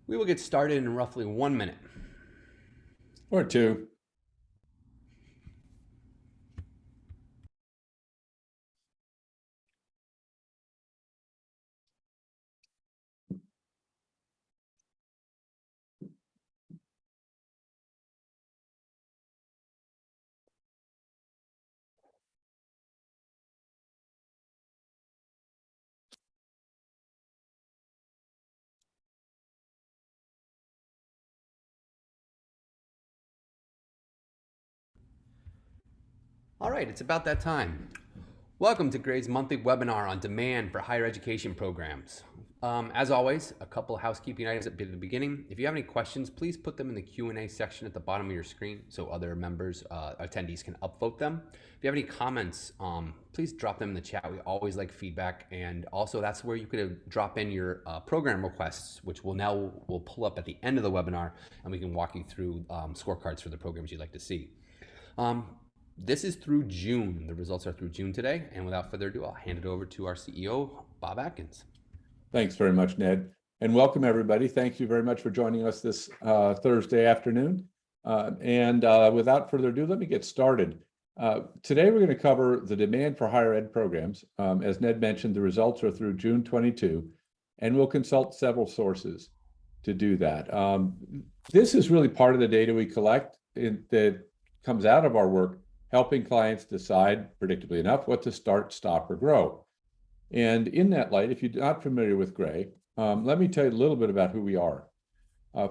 We will get started in roughly 1 minute. Or two. All right, it's about that time. Welcome to Gray's monthly webinar on demand for higher education programs. As always, a couple of housekeeping items at the beginning. If you have any questions, please put them in the Q&A section at the bottom of your screen so other members, attendees can upvote them. If you have any comments, please drop them in the chat. We always like feedback. And also that's where you could drop in your program requests, which we'll pull up at the end of the webinar, and we can walk you through scorecards for the programs you'd like to see. This is through June. The results are through June today. And without further ado, I'll hand it over to our CEO, Bob Atkins. Thanks very much, Ned. And welcome, everybody. Thank you very much for joining us this Thursday afternoon. Without further ado, let me get started. Today, we're going to cover the demand for higher ed programs. As Ned mentioned, the results are through June 22, and we'll consult several sources to do that. This is really part of the data we collect that comes out of our work, helping clients decide, predictably enough, what to start, stop, or grow. And in that light, if you're not familiar with Gray, let me tell you a little bit about who we are.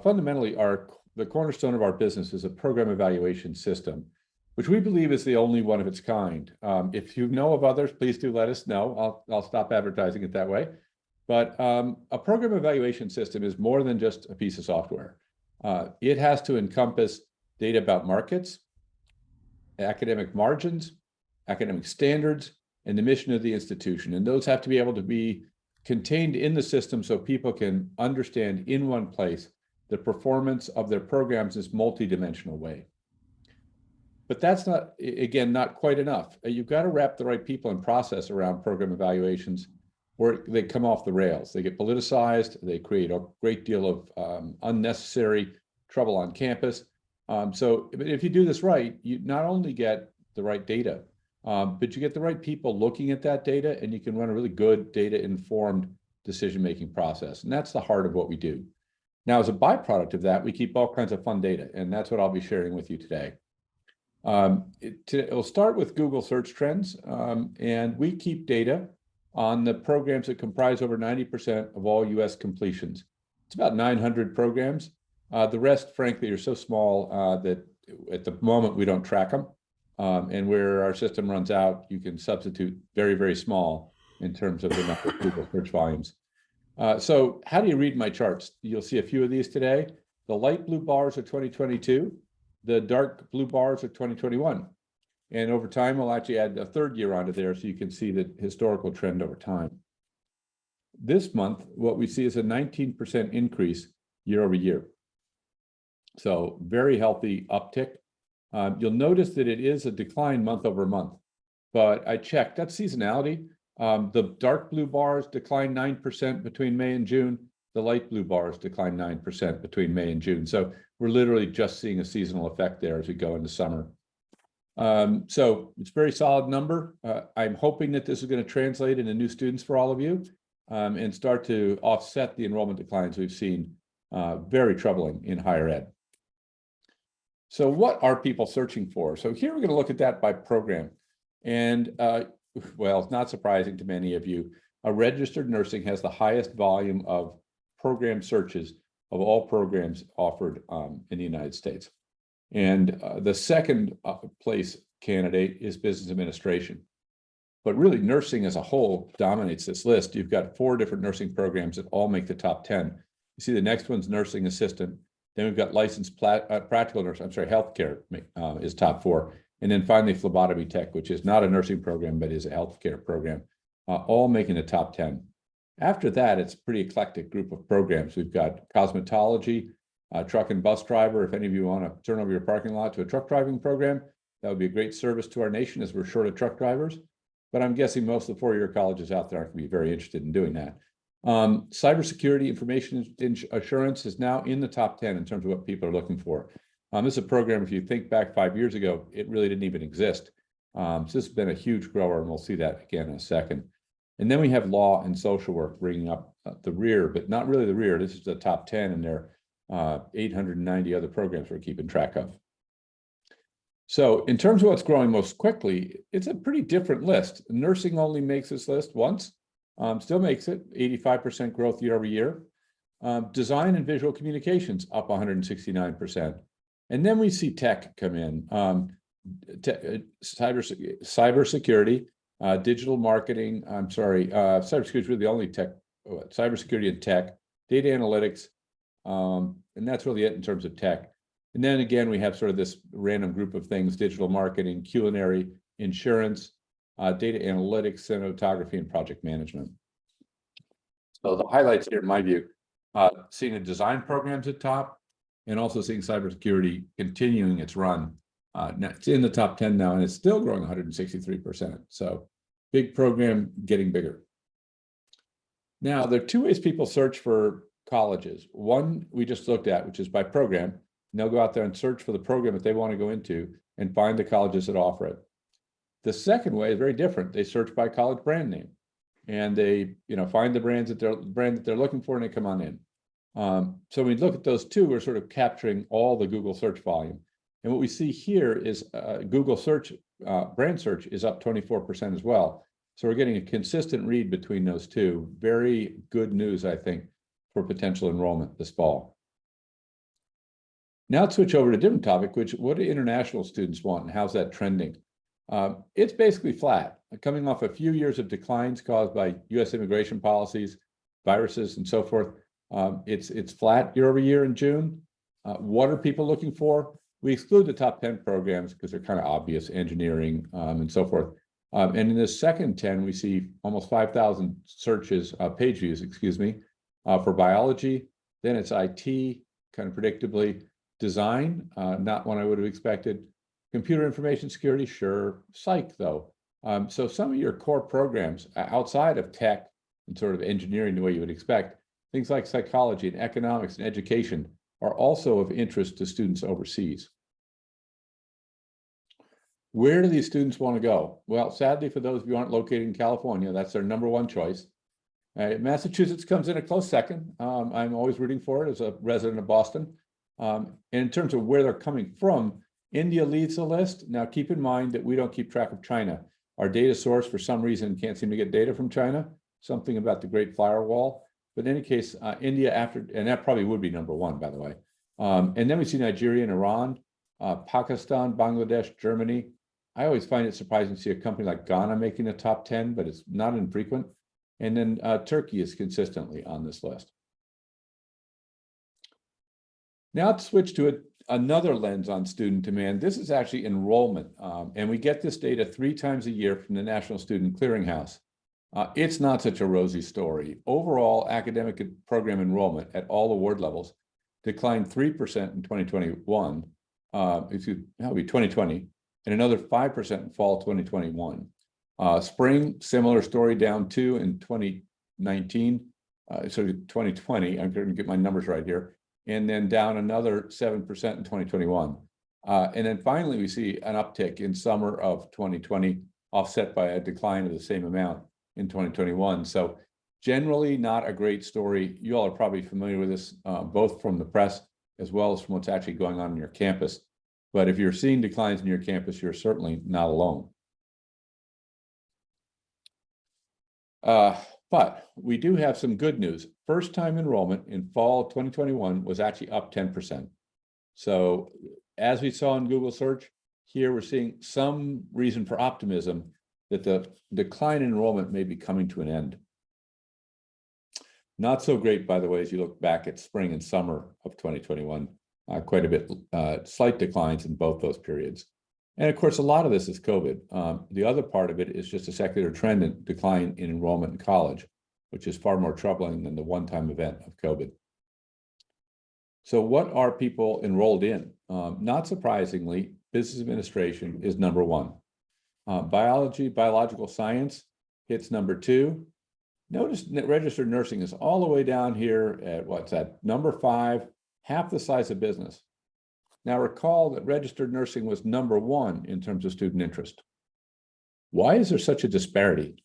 Fundamentally, the cornerstone of our business is a program evaluation system, which we believe is the only one of its kind. If you know of others, please do let us know. I'll stop advertising it that way. But a program evaluation system is more than just a piece of software. It has to encompass data about markets, academic margins, academic standards, and the mission of the institution. And those have to be able to be contained in the system so people can understand in one place the performance of their programs in this multidimensional way. But that's not, again, not quite enough. You've got to wrap the right people and process around program evaluations, or they come off the rails. They get politicized, they create a great deal of unnecessary trouble on campus. So if you do this right, you not only get the right data, but you get the right people looking at that data, and you can run a really good data-informed decision-making process. And that's the heart of what we do. Now, as a byproduct of that, we keep all kinds of fun data, and that's what I'll be sharing with you today. It'll start with Google search trends, and we keep data on the programs that comprise over 90% of all US completions. It's about 900 programs. The rest, frankly, are so small that at the moment we don't track them. And where our system runs out, you can substitute very, very small in terms of the number of Google search volumes. So how do you read my charts? You'll see a few of these today. The light blue bars are 2022. The dark blue bars are 2021. And over time, we'll actually add a third year onto there so you can see the historical trend over time. This month, what we see is a 19% increase year over year. So very healthy uptick. You'll notice that it is a decline month over month, but I checked, that's seasonality. The dark blue bars declined 9% between May and June. The light blue bars declined 9% between May and June. So we're literally just seeing a seasonal effect there as we go into summer. So it's a very solid number. I'm hoping that this is going to translate into new students for all of you and start to offset the enrollment declines we've seen, very troubling in higher ed. So what are people searching for? So here we're going to look at that by program. And well, it's not surprising to many of you, a registered nursing has the highest volume of program searches of all programs offered in the United States. And the second place candidate is business administration. But really, nursing as a whole dominates this list. You've got 4 different nursing programs that all make the top 10. You see the next one's nursing assistant. Then we've got licensed practical nurse, healthcare is top 4. And then finally, phlebotomy tech, which is not a nursing program, but is a healthcare program, all making the top 10. After that, it's a pretty eclectic group of programs. We've got cosmetology, truck and bus driver. If any of you want to turn over your parking lot to a truck driving program, that would be a great service to our nation as we're short of truck drivers. But I'm guessing most of the 4-year colleges out there aren't going to be very interested in doing that. Cybersecurity information assurance is now in the top 10 in terms of what people are looking for. This is a program, if you think back 5 years ago, it really didn't even exist. So this has been a huge grower, and we'll see that again in a second. And then we have law and social work bringing up the rear, but not really the rear. This is the top 10, and there are 890 other programs we're keeping track of. So in terms of what's growing most quickly, it's a pretty different list. Nursing only makes this list once, still makes it 85% growth year over year. Design and visual communications up 169%. And then we see tech come in, cybersecurity, digital marketing. Cybersecurity is really the only tech, cybersecurity and tech, data analytics. And that's really it in terms of tech. And then again, we have sort of this random group of things: digital marketing, culinary, insurance, data analytics, cinematography, and project management. So the highlights here, in my view, seeing the design programs at top, and also seeing cybersecurity continuing its run. It's in the top 10 now, and it's still growing 163%. So big program getting bigger. Now, there are two ways people search for colleges. One we just looked at, which is by program. And they'll go out there and search for the program that they want to go into and find the colleges that offer it. The second way is very different. They search by college brand name, and they find the brand that they're looking for, and they come on in. So when we look at those two, we're sort of capturing all the Google search volume. And what we see here is Google search, brand search is up 24% as well. So we're getting a consistent read between those two. Very good news, I think, for potential enrollment this fall. Now let's switch over to a different topic, which what do international students want, and how's that trending? It's basically flat, coming off a few years of declines caused by US immigration policies, viruses, and so forth. It's flat year over year in June. What are people looking for? We exclude the top 10 programs because they're kind of obvious: engineering and so forth. And in the second 10, we see almost 5,000 searches, page views, for biology. Then it's IT, kind of predictably. Design, not one I would have expected. Computer information security, sure. Psych, though. So some of your core programs outside of tech and sort of engineering, the way you would expect, things like psychology and economics and education are also of interest to students overseas. Where do these students want to go? Well, sadly, for those of you who aren't located in California, that's their number one choice. Massachusetts comes in a close second. I'm always rooting for it as a resident of Boston. And in terms of where they're coming from, India leads the list. Now, keep in mind that we don't keep track of China. Our data source, for some reason, can't seem to get data from China, something about the Great Firewall. But in any case, India after, and that probably would be number one, by the way. And then we see Nigeria and Iran, Pakistan, Bangladesh, Germany. I always find it surprising to see a company like Ghana making the top 10, but it's not infrequent. And then Turkey is consistently on this list. Now let's switch to another lens on student demand. This is actually enrollment, and we get this data 3 times a year from the National Student Clearinghouse. It's not such a rosy story. Overall, academic program enrollment at all award levels declined 3% in 2021, that would be 2020, and another 5% in fall 2021. Spring, similar story, down 2 in 2019, so 2020, I'm going to get my numbers right here, and then down another 7% in 2021. And then finally, we see an uptick in summer of 2020, offset by a decline of the same amount in 2021. So generally not a great story. You all are probably familiar with this, both from the press as well as from what's actually going on in your campus. But if you're seeing declines in your campus, you're certainly not alone. But we do have some good news. First-time enrollment in fall 2021 was actually up 10%. So as we saw in Google search, here we're seeing some reason for optimism that the decline in enrollment may be coming to an end. Not so great, by the way, as you look back at spring and summer of 2021, quite a bit, slight declines in both those periods. And of course, a lot of this is COVID. The other part of it is just a secular trend in decline in enrollment in college, which is far more troubling than the one-time event of COVID. So what are people enrolled in? Not surprisingly, business administration is number one. Biology, biological science hits number 2. Notice that registered nursing is all the way down here at what's that, number 5, half the size of business. Now recall that registered nursing was number 1 in terms of student interest. Why is there such a disparity?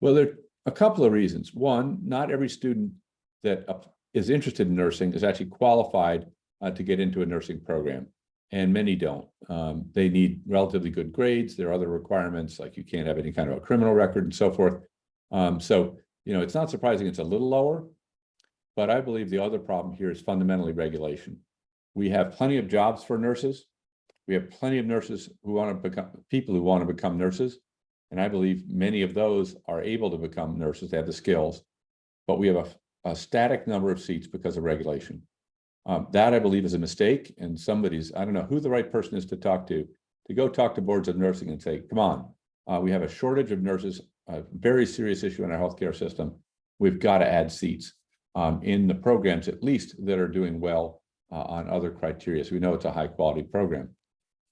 Well, there are a couple of reasons. One, not every student that is interested in nursing is actually qualified to get into a nursing program, and many don't. They need relatively good grades. There are other requirements, like you can't have any kind of a criminal record and so forth. So, it's not surprising it's a little lower, but I believe the other problem here is fundamentally regulation. We have plenty of jobs for nurses. We have plenty of nurses who want to become people who want to become nurses. And I believe many of those are able to become nurses. They have the skills, but we have a static number of seats because of regulation. That I believe is a mistake, and I don't know who the right person is to talk to go talk to boards of nursing and say, come on, we have a shortage of nurses, a very serious issue in our healthcare system. We've got to add seats in the programs, at least, that are doing well on other criteria. So we know it's a high quality program.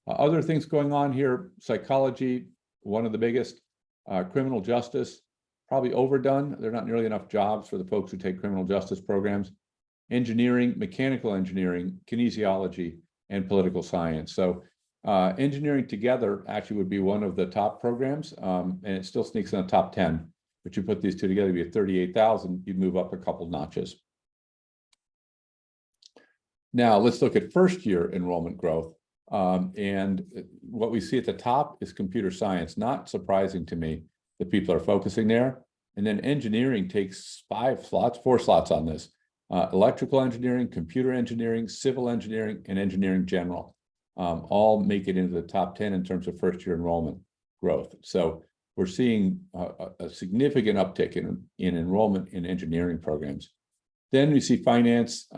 Other things going on here, psychology, one of the biggest, criminal justice, probably overdone. There are not nearly enough jobs for the folks who take criminal justice programs. Engineering, mechanical engineering, kinesiology, and political science. So engineering together actually would be one of the top programs, and it still sneaks in the top 10. But you put these two together, you'd be at 38,000, you'd move up a couple notches. Now let's look at first year enrollment growth. And what we see at the top is computer science. Not surprising to me that people are focusing there. And then engineering takes 4 slots on this. Electrical engineering, computer engineering, civil engineering, and engineering general all make it into the top 10 in terms of first year enrollment growth. So we're seeing a significant uptick in enrollment in engineering programs. Then we see finance.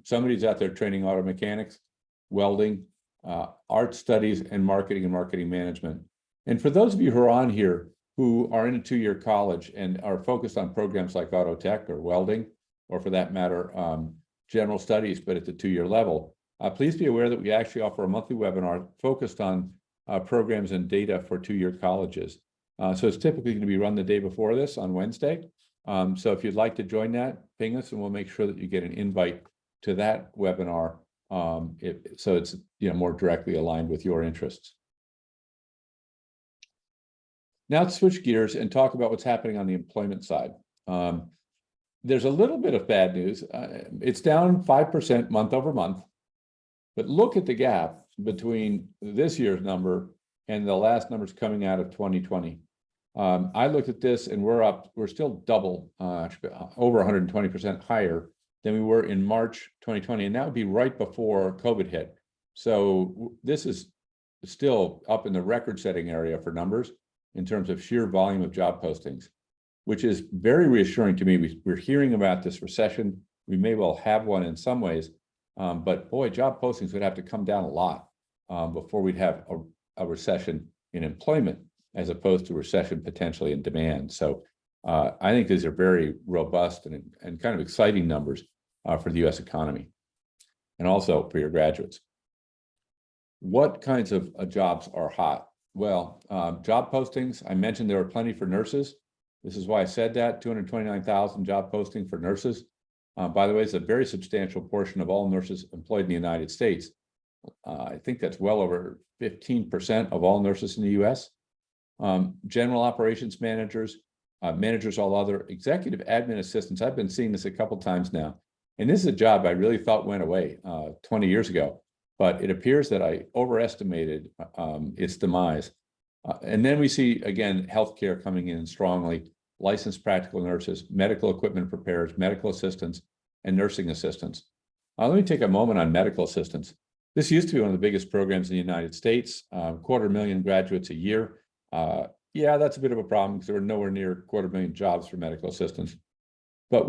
Somebody's out there training auto mechanics, welding, art studies, and marketing management. And for those of you who are on here who are in a 2-year college and are focused on programs like auto tech or welding, or for that matter, general studies, but at the 2-year level, please be aware that we actually offer a monthly webinar focused on programs and data for 2-year colleges. So it's typically going to be run the day before this on Wednesday. So if you'd like to join that, ping us and we'll make sure that you get an invite to that webinar. So it's more directly aligned with your interests. Now let's switch gears and talk about what's happening on the employment side. There's a little bit of bad news. It's down 5% month over month, but look at the gap between this year's number and the last numbers coming out of 2020. I looked at this and we're still double, over 120% higher than we were in March 2020. And that would be right before COVID hit. So this is still up in the record-setting area for numbers in terms of sheer volume of job postings, which is very reassuring to me. We're hearing about this recession. We may well have one in some ways, but boy, job postings would have to come down a lot before we'd have a recession in employment, as opposed to recession potentially in demand. So I think these are very robust and kind of exciting numbers for the US economy, and also for your graduates. What kinds of jobs are hot? Well, job postings, I mentioned there are plenty for nurses. This is why I said that, 229,000 job posting for nurses. By the way, it's a very substantial portion of all nurses employed in the United States. I think that's well over 15% of all nurses in the US. General operations managers, managers, all other, executive admin assistants. I've been seeing this a couple times now. And this is a job I really thought went away 20 years ago, but it appears that I overestimated its demise. And then we see, again, healthcare coming in strongly, licensed practical nurses, medical equipment preparers, medical assistants, and nursing assistants. Let me take a moment on medical assistants. This used to be one of the biggest programs in the United States, 250,000 graduates a year. Yeah, that's a bit of a problem because there were nowhere near 250,000 jobs for medical assistants. But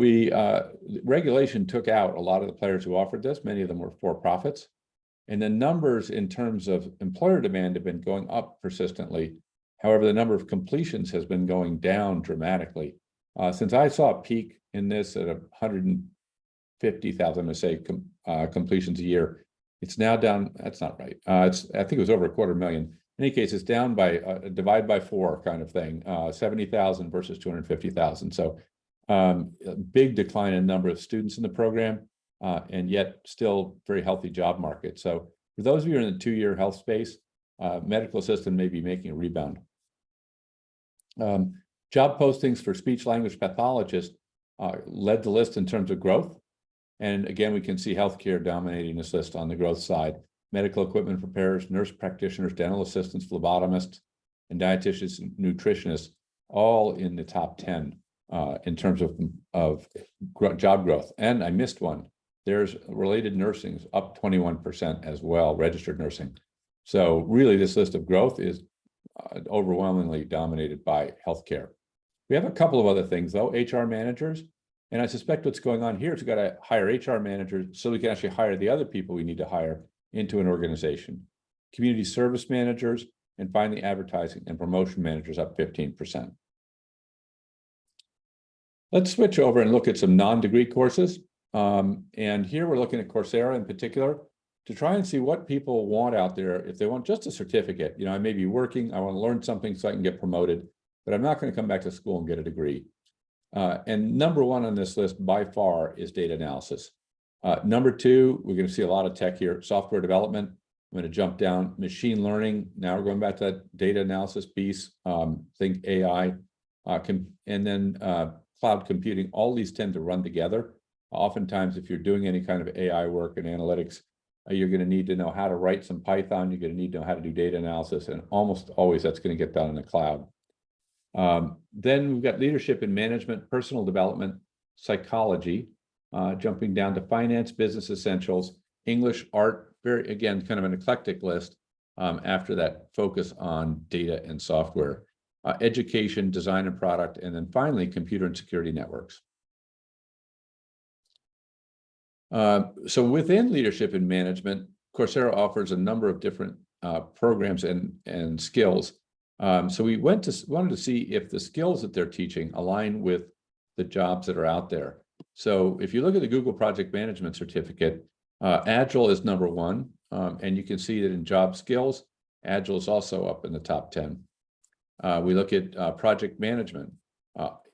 regulation took out a lot of the players who offered this. Many of them were for-profits. And the numbers in terms of employer demand have been going up persistently. However, the number of completions has been going down dramatically. Since I saw a peak in this at 150,000, I'm going to say, completions a year, it's now down. That's not right. I think it was over 250,000. In any case, it's down by divide by 4 kind of thing, 70,000 versus 250,000. So A big decline in number of students in the program, and yet still very healthy job market. So for those of you in the two-year health space, medical assistant may be making a rebound. Job postings for speech language pathologists led the list in terms of growth. And again, we can see healthcare dominating this list on the growth side. Medical equipment preparers, nurse practitioners, dental assistants, phlebotomists, and dietitians and nutritionists, all in the top 10 in terms of job growth. And I missed one. There's related nursing up 21% as well, registered nursing. So really this list of growth is overwhelmingly dominated by healthcare. We have a couple of other things though, HR managers. And I suspect what's going on here is we've got to hire HR managers so we can actually hire the other people we need to hire into an organization. Community service managers, and finally advertising and promotion managers up 15%. Let's switch over and look at some non-degree courses. And here we're looking at Coursera in particular to try and see what people want out there. If they want just a certificate, I may be working, I want to learn something so I can get promoted, but I'm not going to come back to school and get a degree. And number one on this list by far is data analysis. Number two, we're going to see a lot of tech here, software development. I'm going to jump down, machine learning. Now we're going back to that data analysis piece, think AI, and then cloud computing. All these tend to run together. Oftentimes, if you're doing any kind of AI work and analytics, you're going to need to know how to write some Python. You're going to need to know how to do data analysis, and almost always that's going to get done in the cloud. Then we've got leadership and management, personal development, psychology, jumping down to finance, business essentials, English, art, very, again, kind of an eclectic list after that focus on data and software, education, design and product, and then finally, computer and security networks. So within leadership and management, Coursera offers a number of different programs and skills. So we wanted to see if the skills that they're teaching align with the jobs that are out there. So if you look at the Google Project Management Certificate, Agile is number one, and you can see that in job skills, Agile is also up in the top 10. We look at project management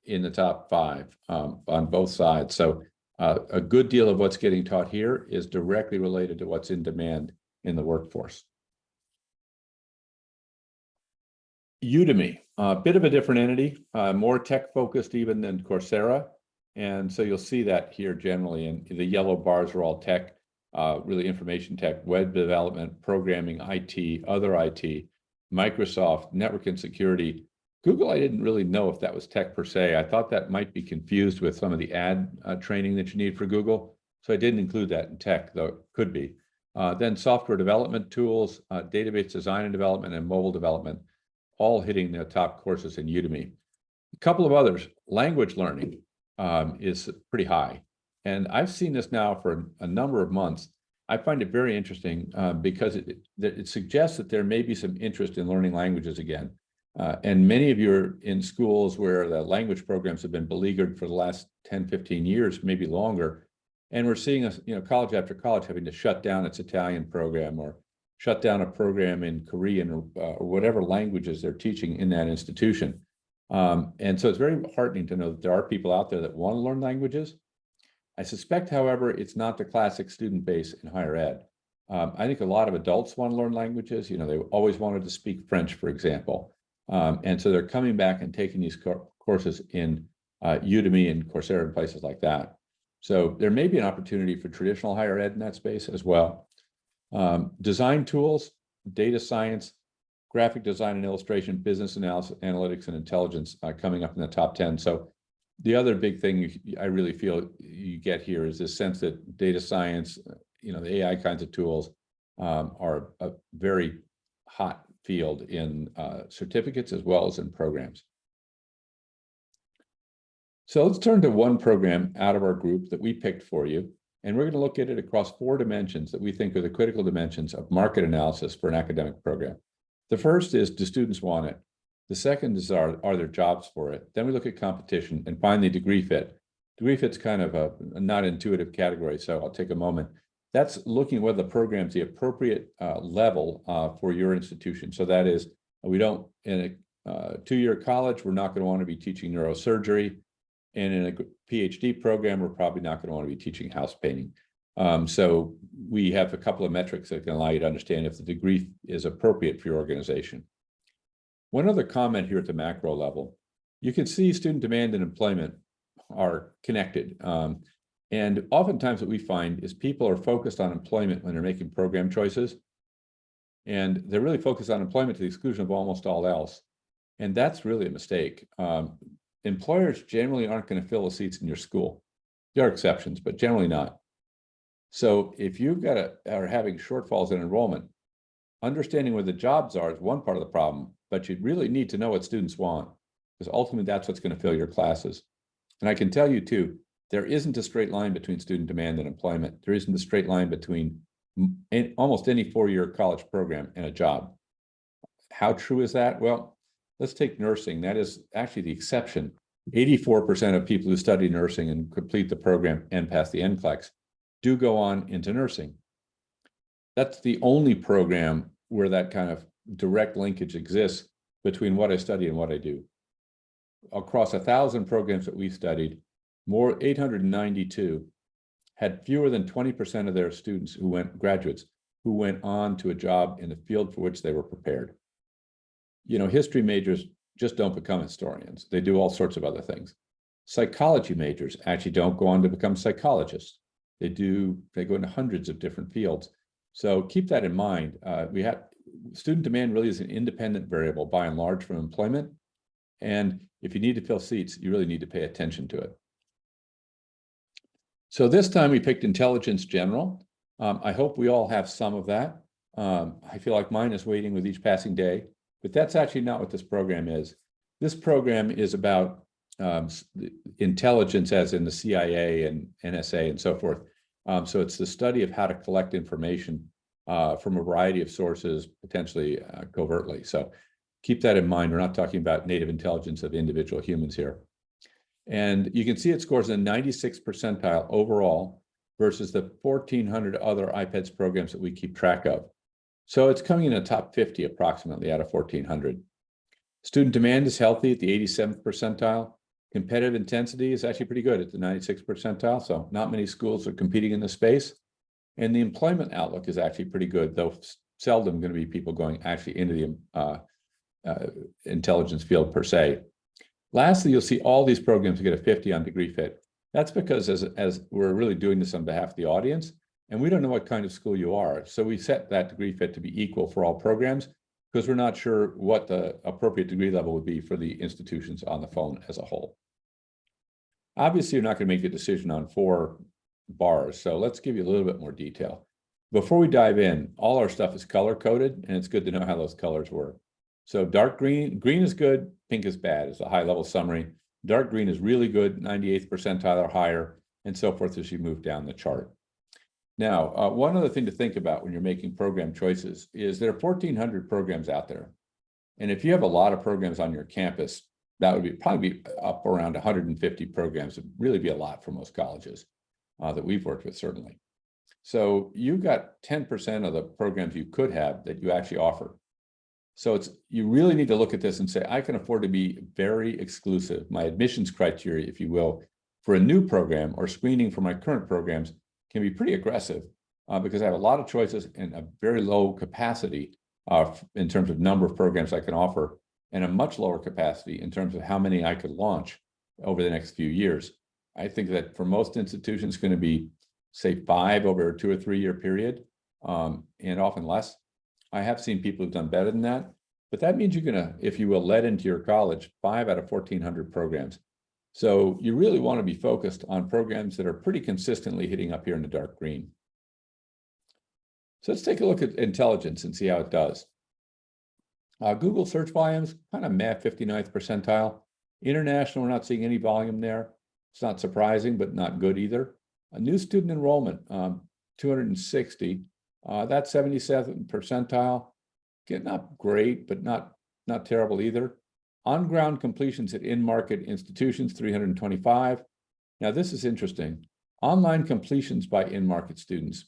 in the top 5 on both sides. So a good deal of what's getting taught here is directly related to what's in demand in the workforce. Udemy, a bit of a different entity, more tech focused even than Coursera. And so you'll see that here generally, and the yellow bars are all tech, really information tech, web development, programming, IT, other IT, Microsoft, network and security. Google, I didn't really know if that was tech per se. I thought that might be confused with some of the ad training that you need for Google. So I didn't include that in tech, though it could be. Then software development tools, database design and development, and mobile development, all hitting the top courses in Udemy. A couple of others, language learning is pretty high. And I've seen this now for a number of months. I find it very interesting because it suggests that there may be some interest in learning languages again. And many of you are in schools where the language programs have been beleaguered for the last 10, 15 years, maybe longer. And we're seeing us, college after college having to shut down its Italian program or shut down a program in Korean or whatever languages they're teaching in that institution. And so it's very heartening to know that there are people out there that want to learn languages. I suspect, however, it's not the classic student base in higher ed. I think a lot of adults want to learn languages. They always wanted to speak French, for example. And so they're coming back and taking these courses in Udemy and Coursera and places like that. So there may be an opportunity for traditional higher ed in that space as well. Design tools, data science, graphic design and illustration, business analysis, analytics, and intelligence coming up in the top 10. So the other big thing I really feel you get here is this sense that data science, the AI kinds of tools are a very hot field in certificates as well as in programs. So let's turn to one program out of our group that we picked for you. And we're going to look at it across 4 dimensions that we think are the critical dimensions of market analysis for an academic program. The first is, do students want it? The second is, are there jobs for it? Then we look at competition, and finally, degree fit. Degree fit's kind of a not intuitive category, so I'll take a moment. That's looking at whether the program's the appropriate level for your institution. So that is, we don't, in a 2-year college, we're not going to want to be teaching neurosurgery. And in a PhD program, we're probably not going to want to be teaching house painting. So we have a couple of metrics that can allow you to understand if the degree is appropriate for your organization. One other comment here at the macro level, you can see student demand and employment are connected. And oftentimes what we find is people are focused on employment when they're making program choices. And they're really focused on employment to the exclusion of almost all else. And that's really a mistake. Employers generally aren't going to fill the seats in your school. There are exceptions, but generally not. So if you've are having shortfalls in enrollment, understanding where the jobs are is one part of the problem, but you really need to know what students want, because ultimately that's what's going to fill your classes. And I can tell you too, there isn't a straight line between student demand and employment. There isn't a straight line between almost any four-year college program and a job. How true is that? Well, let's take nursing. That is actually the exception. 84% of people who study nursing and complete the program and pass the NCLEX do go on into nursing. That's the only program where that kind of direct linkage exists between what I study and what I do. Across 1,000 programs that we studied, 892 had fewer than 20% of their students graduates who went on to a job in the field for which they were prepared. You know, history majors just don't become historians. They do all sorts of other things. Psychology majors actually don't go on to become psychologists. They go into hundreds of different fields. So keep that in mind. Student demand really is an independent variable by and large from employment. And if you need to fill seats, you really need to pay attention to it. So this time we picked intelligence general. I hope we all have some of that. I feel like mine is waiting with each passing day, but that's actually not what this program is. This program is about intelligence as in the CIA and NSA and so forth. So it's the study of how to collect information from a variety of sources, potentially covertly. So keep that in mind. We're not talking about native intelligence of individual humans here. And you can see it scores in the 96th percentile overall versus the 1,400 other IPEDS programs that we keep track of. So it's coming in the top 50 approximately out of 1,400. Student demand is healthy at the 87th percentile. Competitive intensity is actually pretty good at the 96th percentile. So not many schools are competing in the space. And the employment outlook is actually pretty good, though seldom going to be people going actually into the intelligence field per se. Lastly, you'll see all these programs get a 50 on degree fit. That's because as we're really doing this on behalf of the audience, and we don't know what kind of school you are. So we set that degree fit to be equal for all programs because we're not sure what the appropriate degree level would be for the institutions on the phone as a whole. Obviously, you're not going to make a decision on 4 bars. So let's give you a little bit more detail. Before we dive in, all our stuff is color coded, and it's good to know how those colors work. So dark green is good, pink is bad is a high level summary. Dark green is really good, 98th percentile or higher, and so forth as you move down the chart. Now, one other thing to think about when you're making program choices is there are 1,400 programs out there. And if you have a lot of programs on your campus, that would probably be up around 150 programs. It would really be a lot for most colleges that we've worked with, certainly. So you've got 10% of the programs you could have that you actually offer. So you really need to look at this and say, I can afford to be very exclusive. My admissions criteria, if you will, for a new program or screening for my current programs can be pretty aggressive because I have a lot of choices and a very low capacity in terms of number of programs I can offer and a much lower capacity in terms of how many I could launch over the next few years. I think that for most institutions, it's going to be, say, 5 over a 2 or 3 year period and often less. I have seen people who've done better than that, but that means you're going to, if you will, let into your college 5 out of 1,400 programs. So you really want to be focused on programs that are pretty consistently hitting up here in the dark green. So let's take a look at intelligence and see how it does. Google search volumes, kind of meh, 59th percentile. International, we're not seeing any volume there. It's not surprising, but not good either. A new student enrollment, 260. That's 77th percentile. Again, not great, but not terrible either. On-ground completions at in-market institutions, 325. Now, this is interesting. Online completions by in-market students.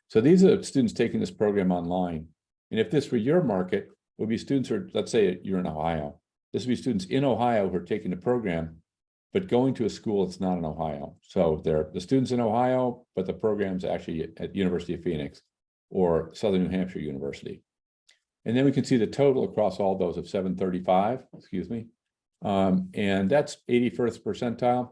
So these are students taking this program online. And if this were your market, it would be students who are, let's say you're in Ohio. This would be students in Ohio who are taking the program. but going to a school that's not in Ohio. So they're the students in Ohio, but the program's actually at University of Phoenix or Southern New Hampshire University. And then we can see the total across all those of 735, excuse me. And that's 81st percentile.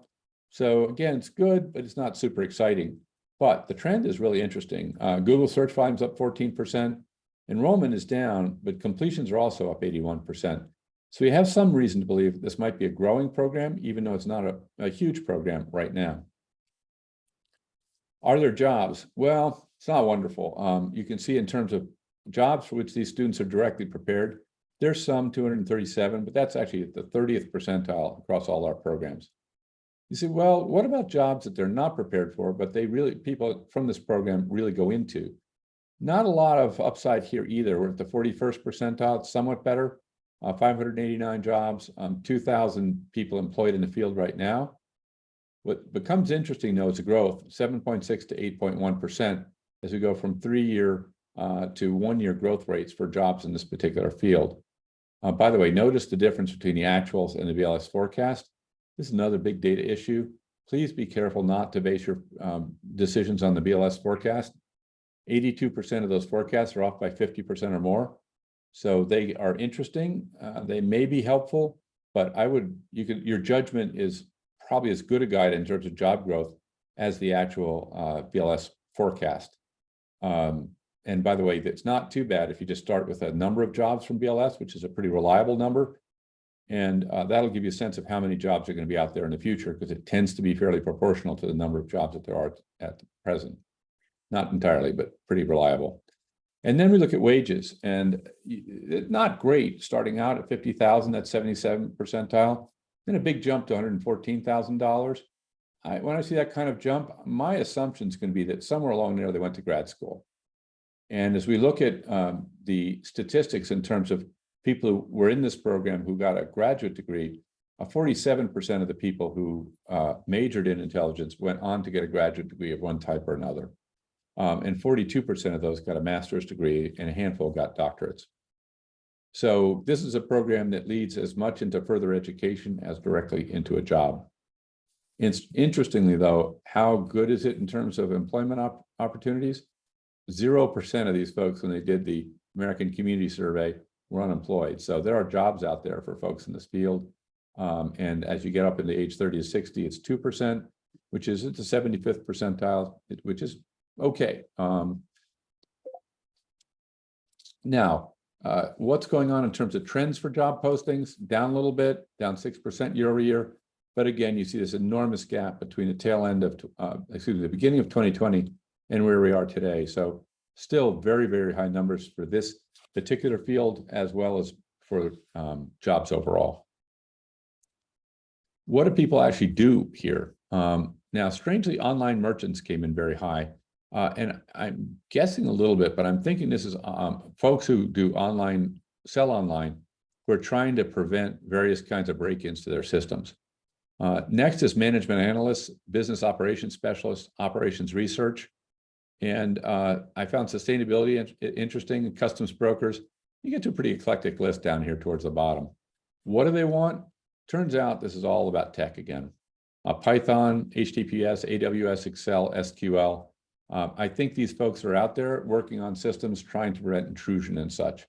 So again, it's good, but it's not super exciting. But the trend is really interesting. Google search volume's up 14%. Enrollment is down, but completions are also up 81%. So we have some reason to believe this might be a growing program, even though it's not a huge program right now. Are there jobs? Well, it's not wonderful. You can see in terms of jobs for which these students are directly prepared, there's some 237, but that's actually at the 30th percentile across all our programs. You say, well, what about jobs that they're not prepared for, but people from this program really go into? Not a lot of upside here either. We're at the 41st percentile, it's somewhat better. 589 jobs, 2,000 people employed in the field right now. What becomes interesting though is the growth, 7.6 to 8.1% as we go from 3-year to 1-year growth rates for jobs in this particular field. By the way, notice the difference between the actuals and the BLS forecast. This is another big data issue. Please be careful not to base your decisions on the BLS forecast. 82% of those forecasts are off by 50% or more. So they are interesting. They may be helpful, but your judgment is probably as good a guide in terms of job growth as the actual BLS forecast. And by the way, it's not too bad if you just start with a number of jobs from BLS, which is a pretty reliable number. And that'll give you a sense of how many jobs are going to be out there in the future, because it tends to be fairly proportional to the number of jobs that there are at the present. Not entirely, but pretty reliable. And then we look at wages, and not great, starting out at 50,000, that's 77th percentile, then a big jump to $114,000. When I see that kind of jump, my assumption is going to be that somewhere along there they went to grad school. And as we look at the statistics in terms of people who were in this program who got a graduate degree, 47% of the people who majored in intelligence went on to get a graduate degree of one type or another. And 42% of those got a master's degree, and a handful got doctorates. So this is a program that leads as much into further education as directly into a job. Interestingly, though, how good is it in terms of employment opportunities? 0% of these folks, when they did the American Community Survey, were unemployed. So there are jobs out there for folks in this field. And as you get up into age 30 to 60, it's 2%, which is at the 75th percentile, which is okay. Now, what's going on in terms of trends for job postings? Down a little bit, down 6% year over year. But again, you see this enormous gap between the tail end of, the beginning of 2020 and where we are today. So still very, very high numbers for this particular field, as well as for jobs overall. What do people actually do here? Now, strangely, online merchants came in very high. And I'm guessing a little bit, but I'm thinking this is folks who do online, sell online, who are trying to prevent various kinds of break-ins to their systems. Next is management analysts, business operations specialists, operations research. And I found sustainability interesting, and customs brokers. You get to a pretty eclectic list down here towards the bottom. What do they want? Turns out this is all about tech again. Python, HTTPS, AWS, Excel, SQL. I think these folks are out there working on systems trying to prevent intrusion and such.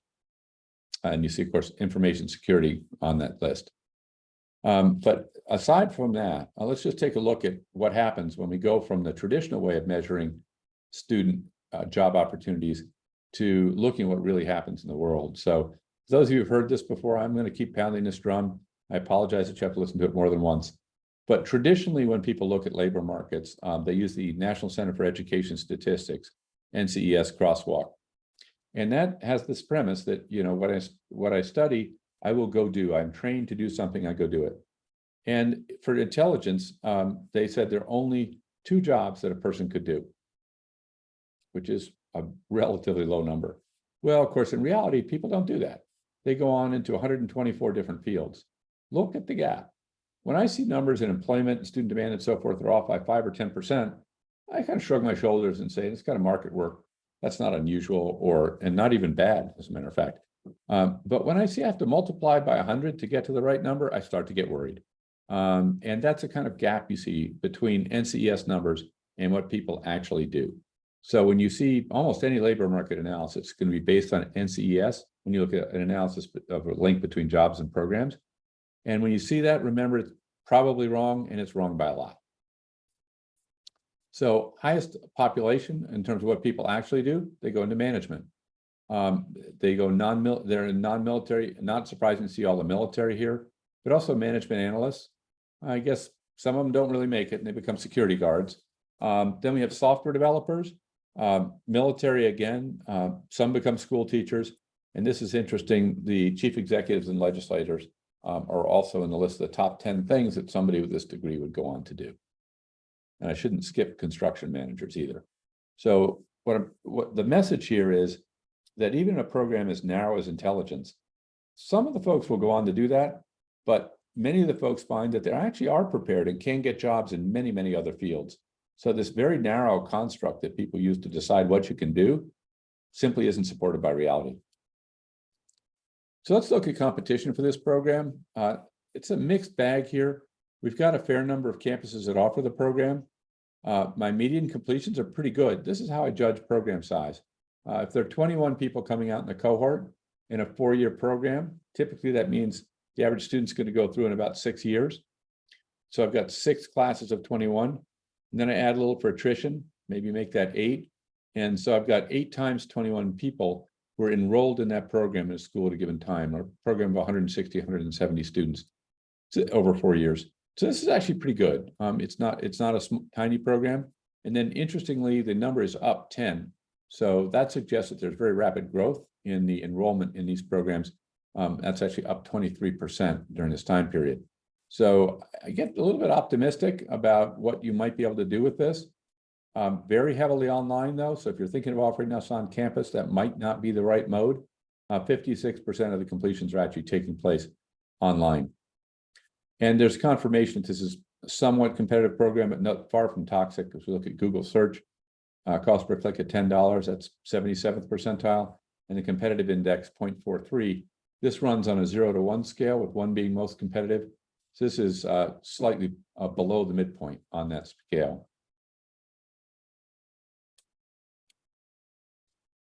And you see, of course, information security on that list. But aside from that, let's just take a look at what happens when we go from the traditional way of measuring student job opportunities to looking at what really happens in the world. So those of you who've heard this before, I'm going to keep pounding this drum. I apologize that you have to listen to it more than once. But traditionally, when people look at labor markets, they use the National Center for Education Statistics, NCES crosswalk. And that has this premise that, you know, what I study, I will go do. I'm trained to do something, I go do it. And for intelligence, they said there are only 2 jobs that a person could do, which is a relatively low number. Well, of course, in reality, people don't do that. They go on into 124 different fields. Look at the gap. When I see numbers in employment and student demand and so forth are off by 5 or 10%, I kind of shrug my shoulders and say, it's kind of market work. That's not unusual and not even bad, as a matter of fact. But when I see I have to multiply by 100 to get to the right number, I start to get worried. And that's a kind of gap you see between NCES numbers and what people actually do. So when you see almost any labor market analysis, it's going to be based on NCES when you look at an analysis of a link between jobs and programs. And when you see that, remember, it's probably wrong, and it's wrong by a lot. So highest population in terms of what people actually do, they go into management. They go they're in non-military, not surprising to see all the military here, but also management analysts. I guess some of them don't really make it and they become security guards. Then we have software developers, military again, some become school teachers. And this is interesting, the chief executives and legislators are also in the list of the top 10 things that somebody with this degree would go on to do. And I shouldn't skip construction managers either. So what the message here is that even in a program as narrow as intelligence, some of the folks will go on to do that, but many of the folks find that they actually are prepared and can get jobs in many, many other fields. So this very narrow construct that people use to decide what you can do simply isn't supported by reality. So let's look at competition for this program. It's a mixed bag here. We've got a fair number of campuses that offer the program. My median completions are pretty good. This is how I judge program size. If there are 21 people coming out in a cohort in a 4-year program, typically that means the average student's going to go through in about 6 years. So I've got 6 classes of 21, and then I add a little for attrition, maybe make that 8. And so I've got 8 times 21 people who are enrolled in that program in a school at a given time, or a program of 160, 170 students over 4 years. So this is actually pretty good. It's not a tiny program. And then interestingly, the number is up 10. So that suggests that there's very rapid growth in the enrollment in these programs. That's actually up 23% during this time period. So I get a little bit optimistic about what you might be able to do with this. Very heavily online though. So if you're thinking of offering us on campus, that might not be the right mode. 56% of the completions are actually taking place online. And there's confirmation that this is a somewhat competitive program, but not far from toxic. If we look at Google search, cost per click at $10, that's 77th percentile, and the competitive index 0.43. This runs on a 0 to 1 scale, with 1 being most competitive. So this is slightly below the midpoint on that scale.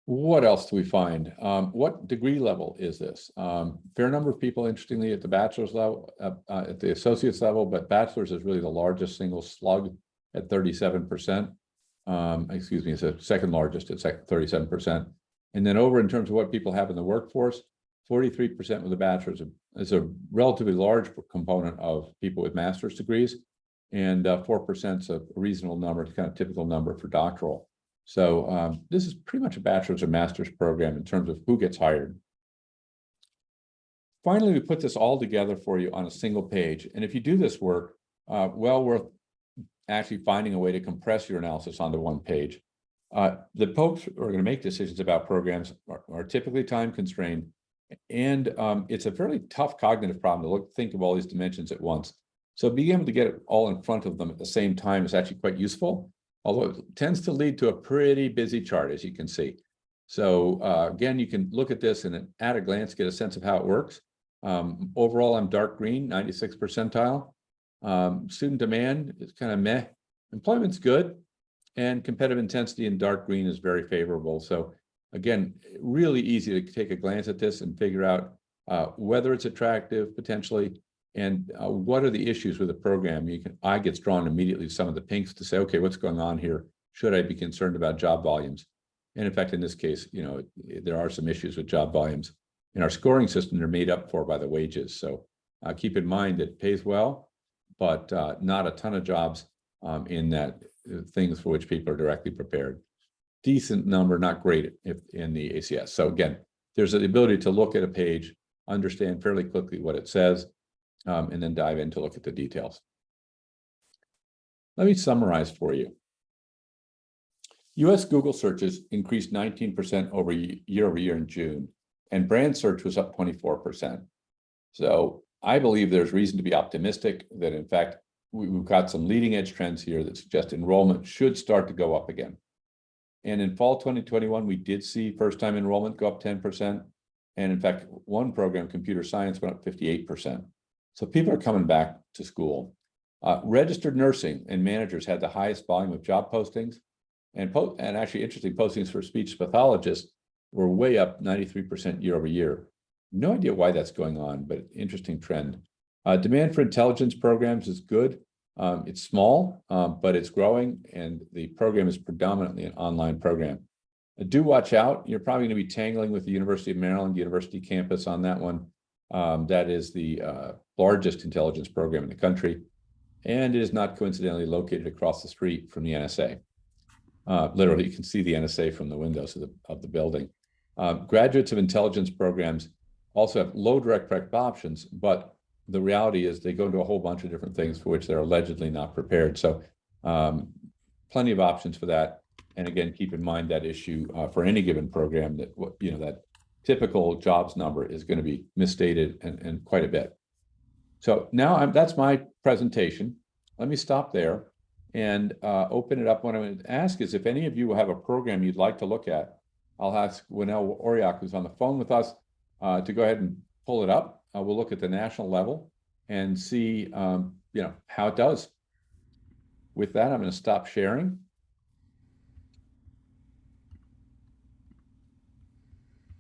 What else do we find? What degree level is this? Fair number of people, interestingly, at the bachelor's level, at the associate's level, but bachelor's is really the largest single slug at 37%. Excuse me, it's the second largest at 37%. And then over in terms of what people have in the workforce, 43% with a bachelor's is a relatively large component of people with master's degrees, and 4% is a reasonable number, it's kind of typical number for doctoral. So this is pretty much a bachelor's or master's program in terms of who gets hired. Finally, we put this all together for you on a single page. And if you do this work, well worth actually finding a way to compress your analysis onto one page. The folks who are going to make decisions about programs are typically time constrained. And it's a fairly tough cognitive problem to think of all these dimensions at once. So being able to get it all in front of them at the same time is actually quite useful, although it tends to lead to a pretty busy chart, as you can see. So again, you can look at this and at a glance get a sense of how it works. Overall, I'm dark green, 96th percentile. Student demand is kind of meh. Employment's good, and competitive intensity in dark green is very favorable. So again, really easy to take a glance at this and figure out whether it's attractive potentially, and what are the issues with the program. Eye gets drawn immediately to some of the pinks to say, okay, what's going on here? Should I be concerned about job volumes? And in fact, in this case, there are some issues with job volumes. In our scoring system, they're made up for by the wages. So keep in mind it pays well, but not a ton of jobs in that things for which people are directly prepared. Decent number, not great if in the ACS. So again, there's the ability to look at a page, understand fairly quickly what it says, and then dive in to look at the details. Let me summarize for you. US Google searches increased 19% year over year in June, and brand search was up 24%. So I believe there's reason to be optimistic that, in fact, we've got some leading edge trends here that suggest enrollment should start to go up again. And in fall 2021, we did see first-time enrollment go up 10%. And in fact, one program, computer science, went up 58%. So people are coming back to school. Registered nursing and managers had the highest volume of job postings, and actually interesting postings for speech pathologists were way up 93% year over year. No idea why that's going on, but interesting trend. Demand for intelligence programs is good. It's small, but it's growing, and the program is predominantly an online program. Do watch out. You're probably going to be tangling with the University of Maryland University campus on that one. That is the largest intelligence program in the country, and it is not coincidentally located across the street from the NSA. Literally, you can see the NSA from the windows of the building. Graduates of intelligence programs also have low direct prep options, but the reality is they go into a whole bunch of different things for which they're allegedly not prepared. So plenty of options for that. And again, keep in mind that issue for any given program that, that typical jobs number is going to be misstated and quite a bit. So now that's my presentation. Let me stop there and open it up. What I'm going to ask is if any of you have a program you'd like to look at, I'll ask Winnell Oriak, who's on the phone with us, to go ahead and pull it up. We'll look at the national level and see, how it does. With that, I'm going to stop sharing.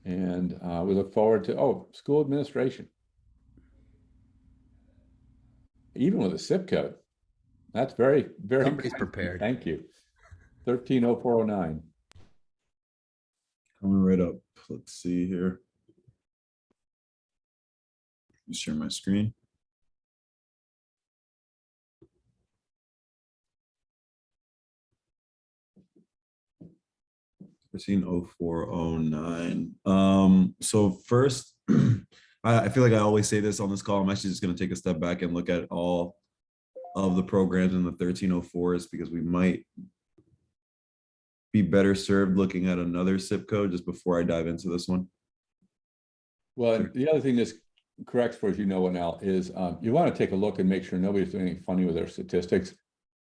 And we look forward to, school administration. Even with a zip code. That's very, very. Somebody's prepared. Thank you. 130409. Coming right up. Let's see here. Let me share my screen. Proceeding 0409. So first, I feel like I always say this on this call. I'm actually just going to take a step back and look at all of the programs in the 1304s because we might be better served looking at another zip code just before I dive into this one. Well, the other thing this corrects for, as you know, Winnell, is you want to take a look and make sure nobody's doing anything funny with their statistics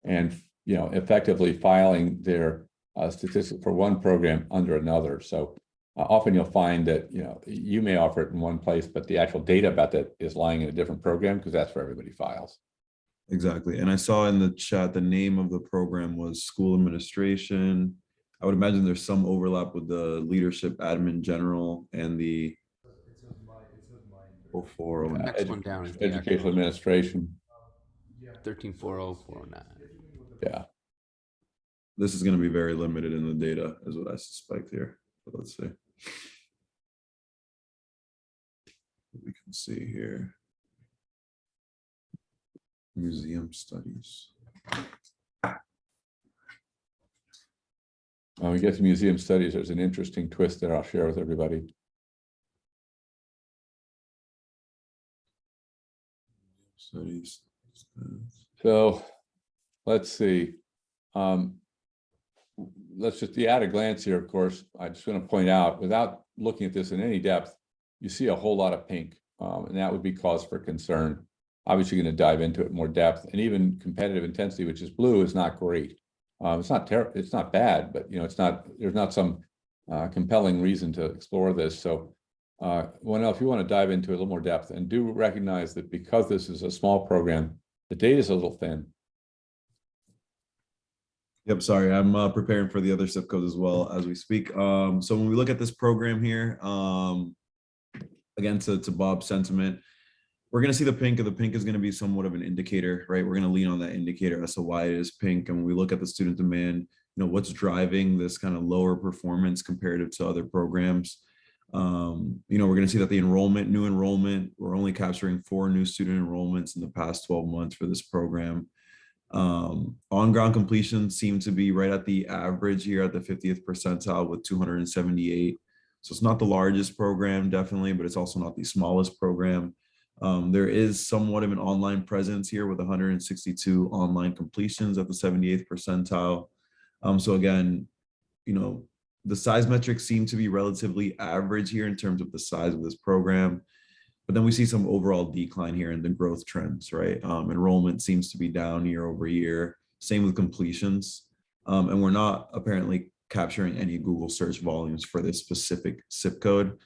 and, effectively filing their statistics for one program under another. So often you'll find that, you may offer it in one place, but the actual data about that is lying in a different program because that's where everybody files. Exactly. And I saw in the chat, the name of the program was School Administration. I would imagine there's some overlap with the Leadership Admin General and the 0409. Next one down is the Educational Administration. 1340-409. Yeah. This is going to be very limited in the data, is what I suspect here. But let's see. We can see here. Museum studies. When we get to museum studies, there's an interesting twist there I'll share with everybody. Studies. So let's see. Let's just at a glance here, of course, I just want to point out, without looking at this in any depth, you see a whole lot of pink, and that would be cause for concern. Obviously, going to dive into it in more depth, and even competitive intensity, which is blue, is not great. It's not terrible. It's not bad, but it's not. There's not some compelling reason to explore this. So, if you want to dive into a little more depth, and do recognize that because this is a small program, the data is a little thin. Yep, sorry, I'm preparing for the other zip codes as well as we speak. So when we look at this program here, again, to Bob's sentiment, we're going to see the pink, and the pink is going to be somewhat of an indicator, right? We're going to lean on that indicator as to why it is pink. And when we look at the student demand, what's driving this kind of lower performance comparative to other programs. We're going to see that the new enrollment, we're only capturing 4 new student enrollments in the past 12 months for this program. On-ground completion seem to be right at the average here at the 50th percentile with 278. So it's not the largest program, definitely, but it's also not the smallest program. There is somewhat of an online presence here with 162 online completions at the 78th percentile. So again, the size metrics seem to be relatively average here in terms of the size of this program. But then we see some overall decline here in the growth trends, right? Enrollment seems to be down year over year. Same with completions. And we're not apparently capturing any Google search volumes for this specific zip code.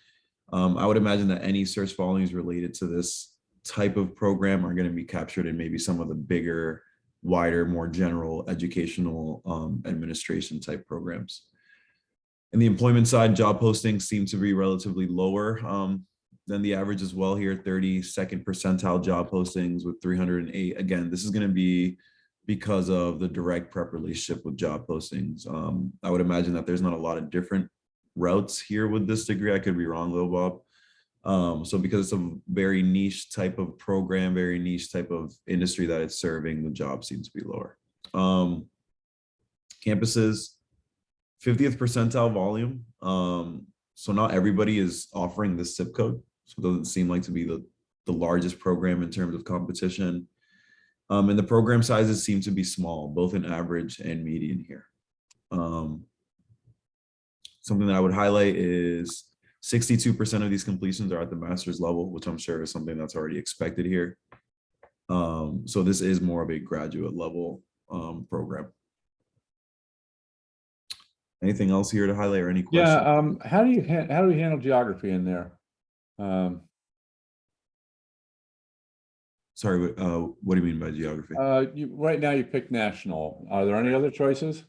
I would imagine that any search volumes related to this type of program are going to be captured in maybe some of the bigger, wider, more general educational administration type programs. In the employment side, job postings seem to be relatively lower than the average as well here, 32nd percentile job postings with 308. Again, this is going to be because of the direct prep relationship with job postings. I would imagine that there's not a lot of different routes here with this degree. I could be wrong though, Bob. So because it's a very niche type of program, very niche type of industry that it's serving, the job seems to be lower. Campuses, 50th percentile volume. So not everybody is offering this zip code. So it doesn't seem like to be the largest program in terms of competition. And the program sizes seem to be small, both in average and median here. Something that I would highlight is 62% of these completions are at the master's level, which I'm sure is something that's already expected here. So this is more of a graduate level program. Anything else here to highlight or any questions? Yeah, how do we handle geography in there? Sorry, what do you mean by geography? Right now you picked national. Are there any other choices?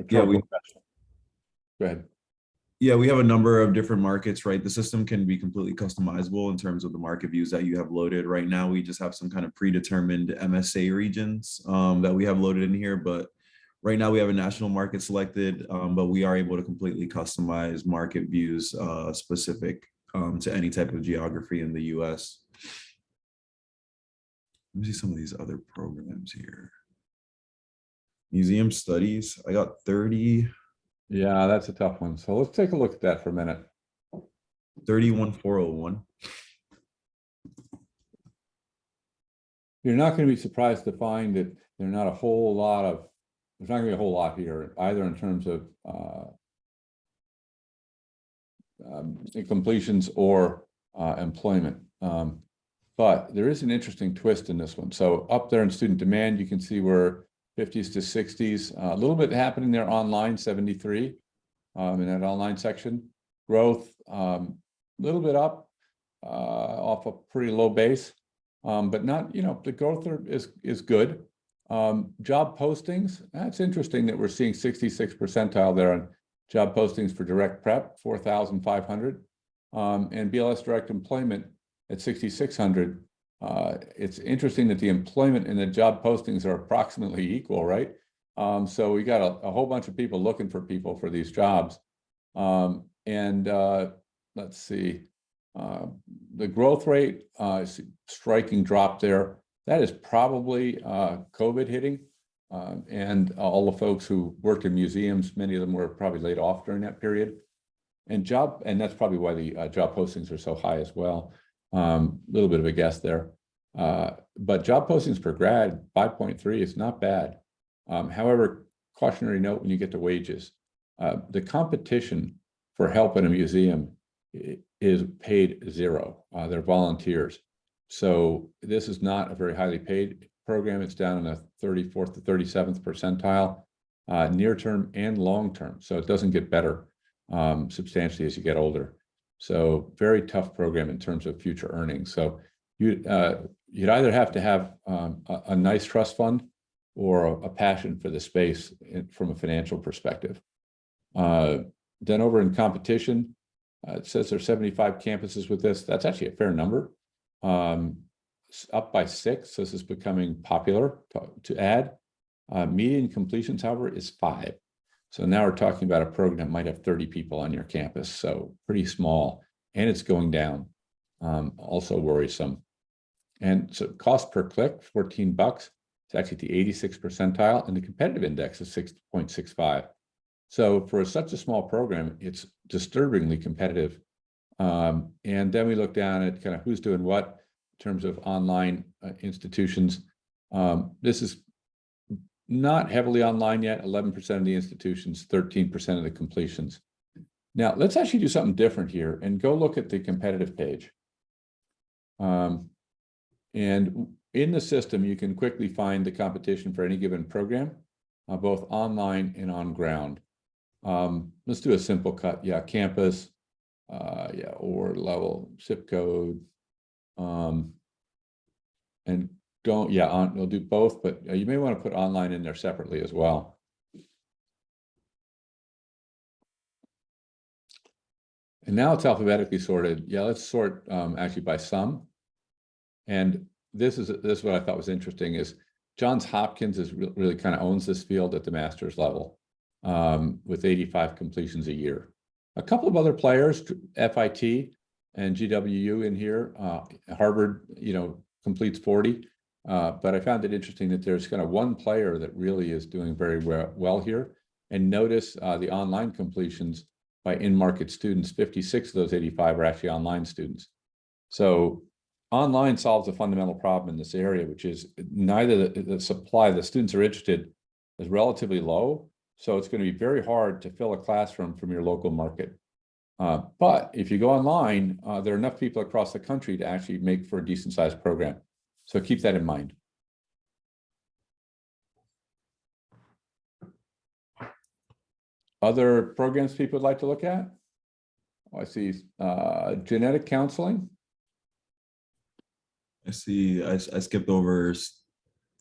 Yeah, Go ahead. Yeah, we have a number of different markets, right? The system can be completely customizable in terms of the market views that you have loaded. Right now, we just have some kind of predetermined MSA regions that we have loaded in here, but right now we have a national market selected, but we are able to completely customize market views specific to any type of geography in the US. Let me see some of these other programs here. Museum studies, I got 30. Yeah, that's a tough one. So let's take a look at that for a minute. 31401. You're not going to be surprised to find that there's not a whole lot of, there's not going to be a whole lot here, either in terms of completions or employment. But there is an interesting twist in this one. So up there in student demand, you can see we're 50s to 60s, a little bit happening there online, 73 in that online section. Growth, a little bit up off a pretty low base, but not, the growth is good. Job postings, that's interesting that we're seeing 66th percentile there on job postings for direct prep, 4,500, and BLS direct employment at 6,600. It's interesting that the employment and the job postings are approximately equal, right? So we got a whole bunch of people looking for people for these jobs. Let's see, the growth rate, striking drop there. That is probably COVID hitting, and all the folks who worked in museums, many of them were probably laid off during that period. And that's probably why the job postings are so high as well. Little bit of a guess there. But job postings per grad, 5.3 is not bad. However, cautionary note when you get to wages, the competition for help in a museum is paid zero. They're volunteers. So this is not a very highly paid program. It's down in the 34th to 37th percentile, near term and long term. So it doesn't get better substantially as you get older. So very tough program in terms of future earnings. So you'd either have to have a nice trust fund or a passion for the space from a financial perspective. Then over in competition, it says there's 75 campuses with this. That's actually a fair number. Up by 6, so this is becoming popular to add. Median completions, however, is 5. So now we're talking about a program that might have 30 people on your campus, so pretty small, and it's going down. Also worrisome. And so cost per click, $14. It's actually the 86th percentile, and the competitive index is 6.65. So for such a small program, it's disturbingly competitive. And then we look down at kind of who's doing what in terms of online institutions. This is not heavily online yet, 11% of the institutions, 13% of the completions. Now, let's actually do something different here and go look at the competitive page. And in the system, you can quickly find the competition for any given program, both online and on ground. Let's do a simple cut. Yeah, campus, or level, zip code, And don't, yeah, we'll do both, but you may want to put online in there separately as well. And now it's alphabetically sorted. Yeah, let's sort actually by sum. And this is what I thought was interesting is Johns Hopkins is really kind of owns this field at the master's level with 85 completions a year. A couple of other players, FIT and GWU in here. Harvard, completes 40. But I found it interesting that there's kind of one player that really is doing very well here. And notice the online completions by in-market students, 56 of those 85 are actually online students. So online solves a fundamental problem in this area, which is neither the supply, the students are interested, is relatively low. So it's going to be very hard to fill a classroom from your local market. But if you go online, there are enough people across the country to actually make for a decent sized program. So keep that in mind. Other programs people would like to look at? Oh, I see genetic counseling. I see. I skipped over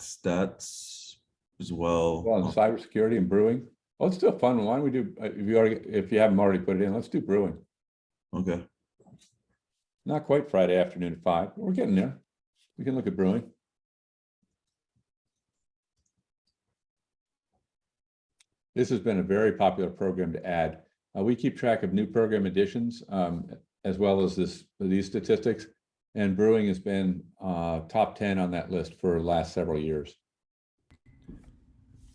stats as well. Well, and cybersecurity and brewing. Well, let's do a fun one. Why don't we do, if you haven't already put it in, let's do brewing. Okay. Not quite Friday afternoon at 5, but we're getting there. We can look at brewing. This has been a very popular program to add. We keep track of new program additions as well as these statistics. And brewing has been top 10 on that list for the last several years.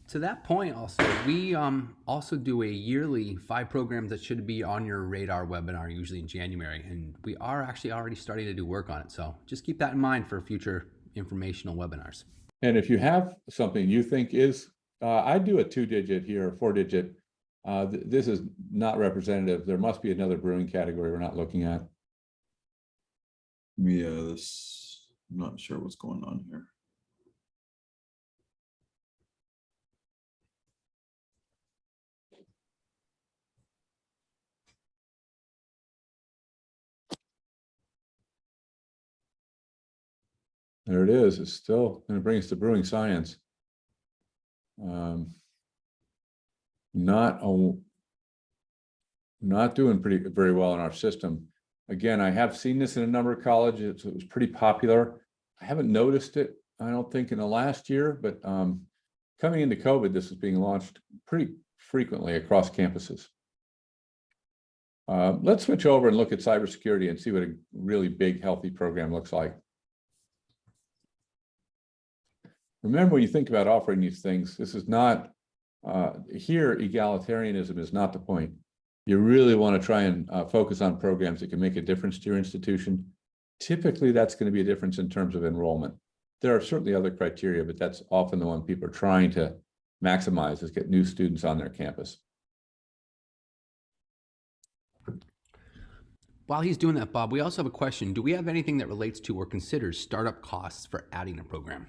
To that point also, we also do a yearly 5 programs that should be on your radar webinar, usually in January. And we are actually already starting to do work on it. So just keep that in mind for future informational webinars. And if you have something you think is, I do a 2-digit here, a 4-digit. This is not representative. There must be another brewing category we're not looking at. Yeah, I'm not sure what's going on here. There it is. It's still going to bring us to brewing science. Not doing very well in our system. Again, I have seen this in a number of colleges. It was pretty popular. I haven't noticed it, I don't think, in the last year, but coming into COVID, this is being launched pretty frequently across campuses. Let's switch over and look at cybersecurity and see what a really big, healthy program looks like. Remember, when you think about offering these things, this is not, here, egalitarianism is not the point. You really want to try and focus on programs that can make a difference to your institution. Typically, that's going to be a difference in terms of enrollment. There are certainly other criteria, but that's often the one people are trying to maximize, is get new students on their campus. While he's doing that, Bob, we also have a question. Do we have anything that relates to or considers startup costs for adding a program?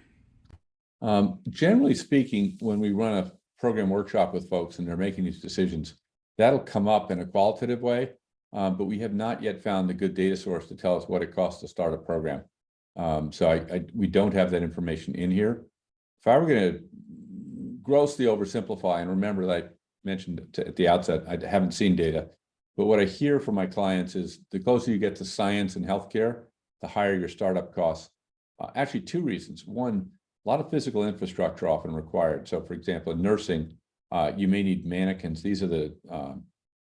Generally speaking, when we run a program workshop with folks and they're making these decisions, that'll come up in a qualitative way, but we have not yet found a good data source to tell us what it costs to start a program. So we don't have that information in here. If I were going to grossly oversimplify, and remember that I mentioned at the outset, I haven't seen data, but what I hear from my clients is the closer you get to science and healthcare, the higher your startup costs. Actually, 2 reasons. One, a lot of physical infrastructure often required. So for example, in nursing, you may need mannequins. These are the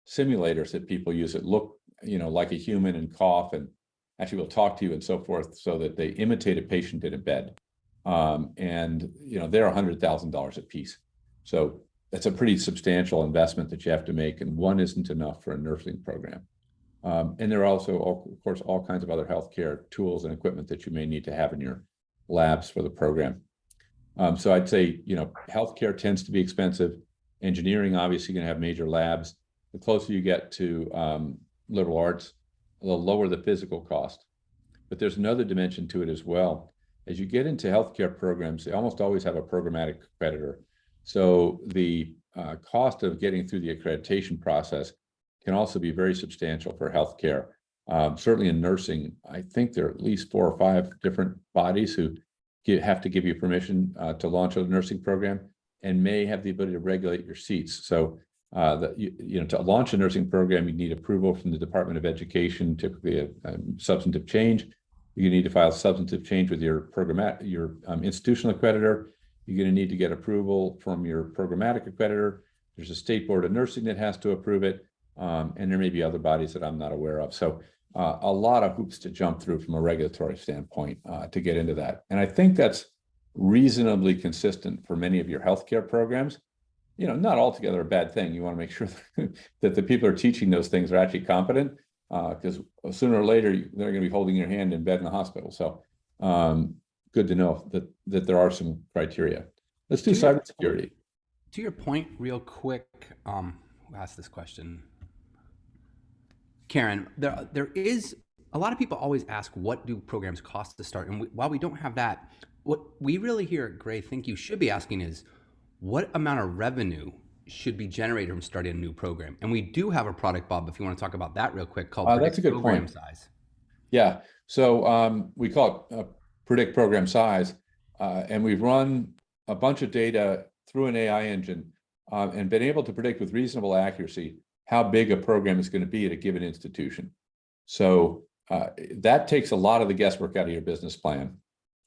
simulators that people use that look, like a human and cough and actually will talk to you and so forth, so that they imitate a patient in a bed. And they're $100,000 a piece. So that's a pretty substantial investment that you have to make, and one isn't enough for a nursing program. And there are also, of course, all kinds of other healthcare tools and equipment that you may need to have in your labs for the program. So I'd say, healthcare tends to be expensive. Engineering, obviously, going to have major labs. The closer you get to liberal arts, the lower the physical cost. But there's another dimension to it as well. As you get into healthcare programs, they almost always have a programmatic accreditor. So the cost of getting through the accreditation process can also be very substantial for healthcare. Certainly in nursing, I think there are at least 4 or 5 different bodies who have to give you permission to launch a nursing program and may have the ability to regulate your seats. So to launch a nursing program, you need approval from the Department of Education, typically a substantive change. You need to file substantive change with your institutional accreditor. You're going to need to get approval from your programmatic accreditor. There's a state board of nursing that has to approve it. And there may be other bodies that I'm not aware of. So a lot of hoops to jump through from a regulatory standpoint to get into that. And I think that's reasonably consistent for many of your healthcare programs. Not altogether a bad thing. You want to make sure that the people who are teaching those things are actually competent, because sooner or later they're going to be holding your hand in bed in the hospital. So good to know that there are some criteria. Let's do cybersecurity. To your point, real quick, who asked this question? Karen, there is a lot of people always ask, what do programs cost to start? And while we don't have that, what we really here at Gray think you should be asking is, what amount of revenue should be generated from starting a new program? And we do have a product, Bob, if you want to talk about that real quick, called that's a good Program point. Size. Yeah, so we call it Predict Program Size, and we've run a bunch of data through an AI engine and been able to predict with reasonable accuracy how big a program is going to be at a given institution. So that takes a lot of the guesswork out of your business plan.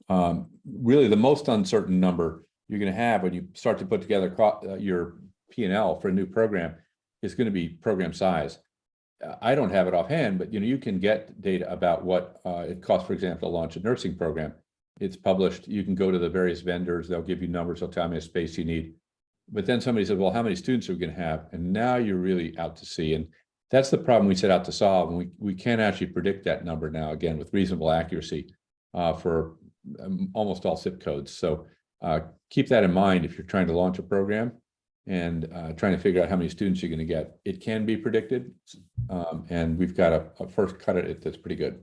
Really, the most uncertain number you're going to have when you start to put together your P&L for a new program is going to be program size. I don't have it offhand, but you can get data about what it costs, for example, to launch a nursing program. It's published. You can go to the various vendors. They'll give you numbers. They'll tell you how much space you need. But then somebody said, well, how many students are we going to have? And now you're really out to sea. And that's the problem we set out to solve. And we can't actually predict that number now, again, with reasonable accuracy for almost all zip codes. So keep that in mind if you're trying to launch a program and trying to figure out how many students you're going to get. It can be predicted, and we've got a first cut at it that's pretty good.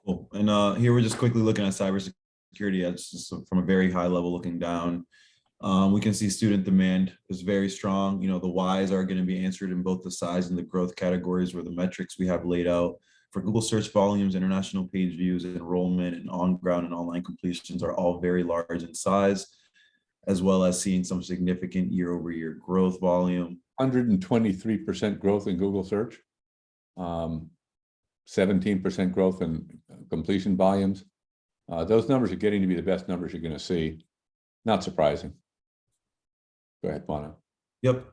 Cool. And here we're just quickly looking at cybersecurity just from a very high level looking down. We can see student demand is very strong. The whys are going to be answered in both the size and the growth categories, where the metrics we have laid out for Google search volumes, international page views, enrollment, and on-ground and online completions are all very large in size, as well as seeing some significant year-over-year growth volume. 123% growth in Google search, 17% growth in completion volumes. Those numbers are getting to be the best numbers you're going to see. Not surprising. Go ahead, Bono. Yep.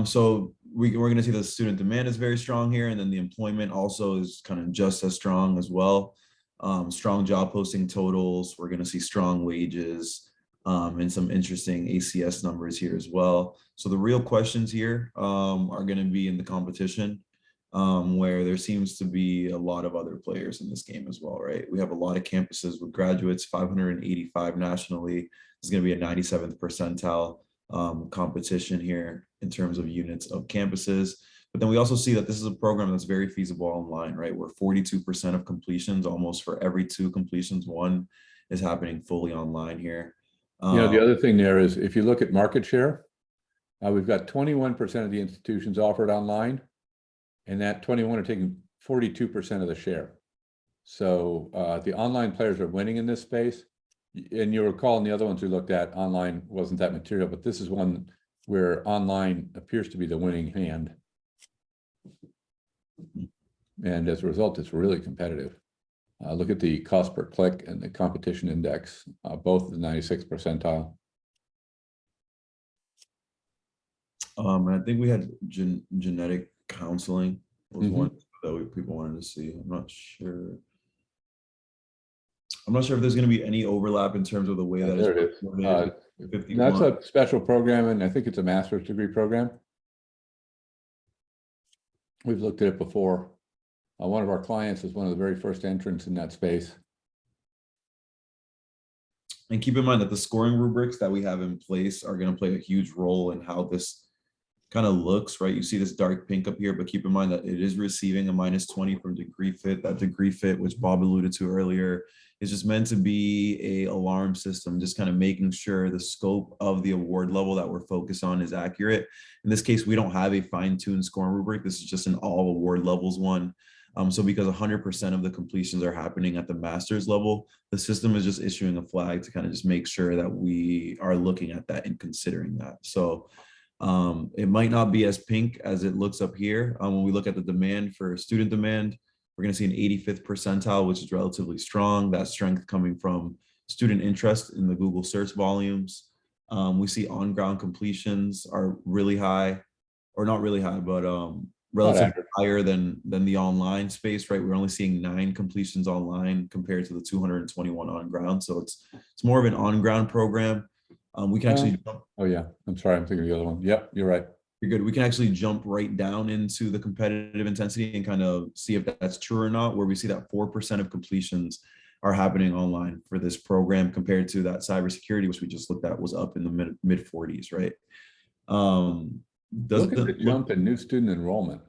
So we're going to see the student demand is very strong here, and then the employment also is kind of just as strong as well. Strong job posting totals. We're going to see strong wages and some interesting ACS numbers here as well. So the real questions here are going to be in the competition, where there seems to be a lot of other players in this game as well, right? We have a lot of campuses with graduates, 585 nationally. It's going to be a 97th percentile competition here in terms of units of campuses. But then we also see that this is a program that's very feasible online, right? Where 42% of completions, almost for every 2 completions, 1 is happening fully online here. The other thing there is, if you look at market share, we've got 21% of the institutions offered online, and that 21 are taking 42% of the share. So the online players are winning in this space. And you'll recall in the other ones we looked at, online wasn't that material, but this is one where online appears to be the winning hand. And as a result, it's really competitive. Look at the cost per click and the competition index, both the 96th percentile. I think we had genetic counseling was one that people wanted to see. I'm not sure if there's going to be any overlap in terms of the way that there it is. That's a special program, and I think it's a master's degree program. We've looked at it before. One of our clients was one of the very first entrants in that space. And keep in mind that the scoring rubrics that we have in place are going to play a huge role in how this kind of looks, right? You see this dark pink up here, but keep in mind that it is receiving a -20 from degree fit. That degree fit, which Bob alluded to earlier, It's just meant to be a alarm system, just kind of making sure the scope of the award level that we're focused on is accurate. In this case, we don't have a fine-tuned scoring rubric. This is just an all award levels one. So because 100% of the completions are happening at the master's level, the system is just issuing a flag to kind of just make sure that we are looking at that and considering that. So it might not be as pink as it looks up here. When we look at the demand for student demand, we're going to see an 85th percentile, which is relatively strong. That strength coming from student interest in the Google search volumes. We see on-ground completions are really high, or not really high, but relatively higher than the online space, right? We're only seeing 9 completions online compared to the 221 on ground. So it's more of an on-ground program. We can actually. Oh yeah, I'm sorry, I'm thinking of the other one. Yep, you're right. You're good. We can actually jump right down into the competitive intensity and kind of see if that's true or not, where we see that 4% of completions are happening online for this program compared to that cybersecurity, which we just looked at, was up in the mid 40s, right? Look at the jump in new student enrollment.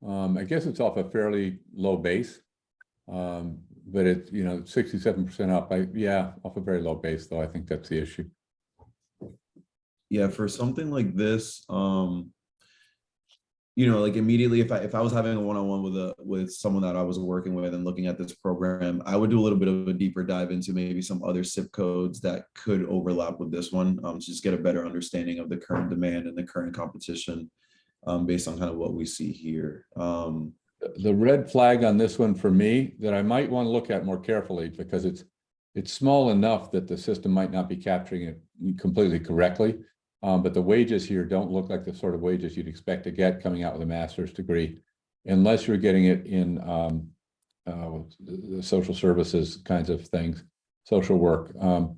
I guess it's off a fairly low base, but it's 67% up. Off a very low base though. I think that's the issue. Yeah, for something like this, like immediately, if I was having a one-on-one with someone that I was working with and looking at this program, I would do a little bit of a deeper dive into maybe some other SIP codes that could overlap with this one, to just get a better understanding of the current demand and the current competition, based on kind of what we see here. The red flag on this one for me that I might want to look at more carefully, because it's small enough that the system might not be capturing it completely correctly. But the wages here don't look like the sort of wages you'd expect to get coming out with a master's degree, unless you're getting it in the social services kinds of things. Social work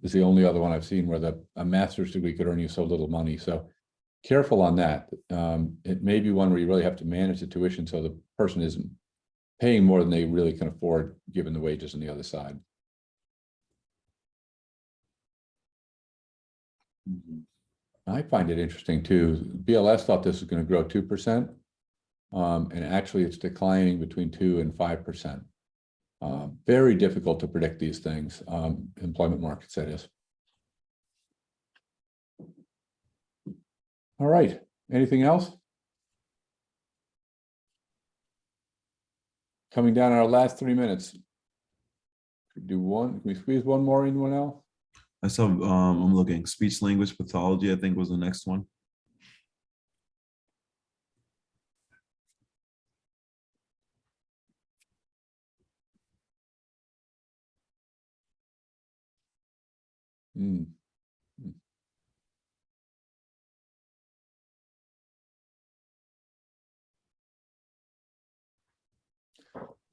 is the only other one I've seen where a master's degree could earn you so little money. So careful on that. It may be one where you really have to manage the tuition so the person isn't paying more than they really can afford, given the wages on the other side. I find it interesting too. BLS thought this was going to grow 2%, and actually it's declining between 2 and 5%. Very difficult to predict these things, employment markets, that is. All right, anything else? Coming down our last 3 minutes. Do one, can we squeeze one more in, one else? I saw, I'm looking, speech language pathology, I think was the next one.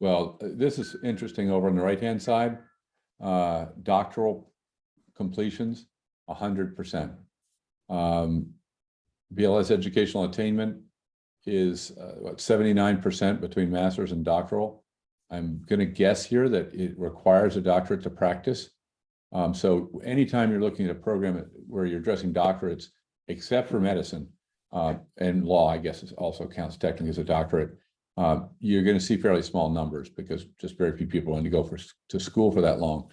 Well, this is interesting over on the right-hand side. Doctoral completions, 100%. BLS educational attainment is 79% between master's and doctoral. I'm going to guess here that it requires a doctorate to practice. So anytime you're looking at a program where you're addressing doctorates, except for medicine and law, I guess it also counts technically as a doctorate, you're going to see fairly small numbers because just very few people want to go to school for that long.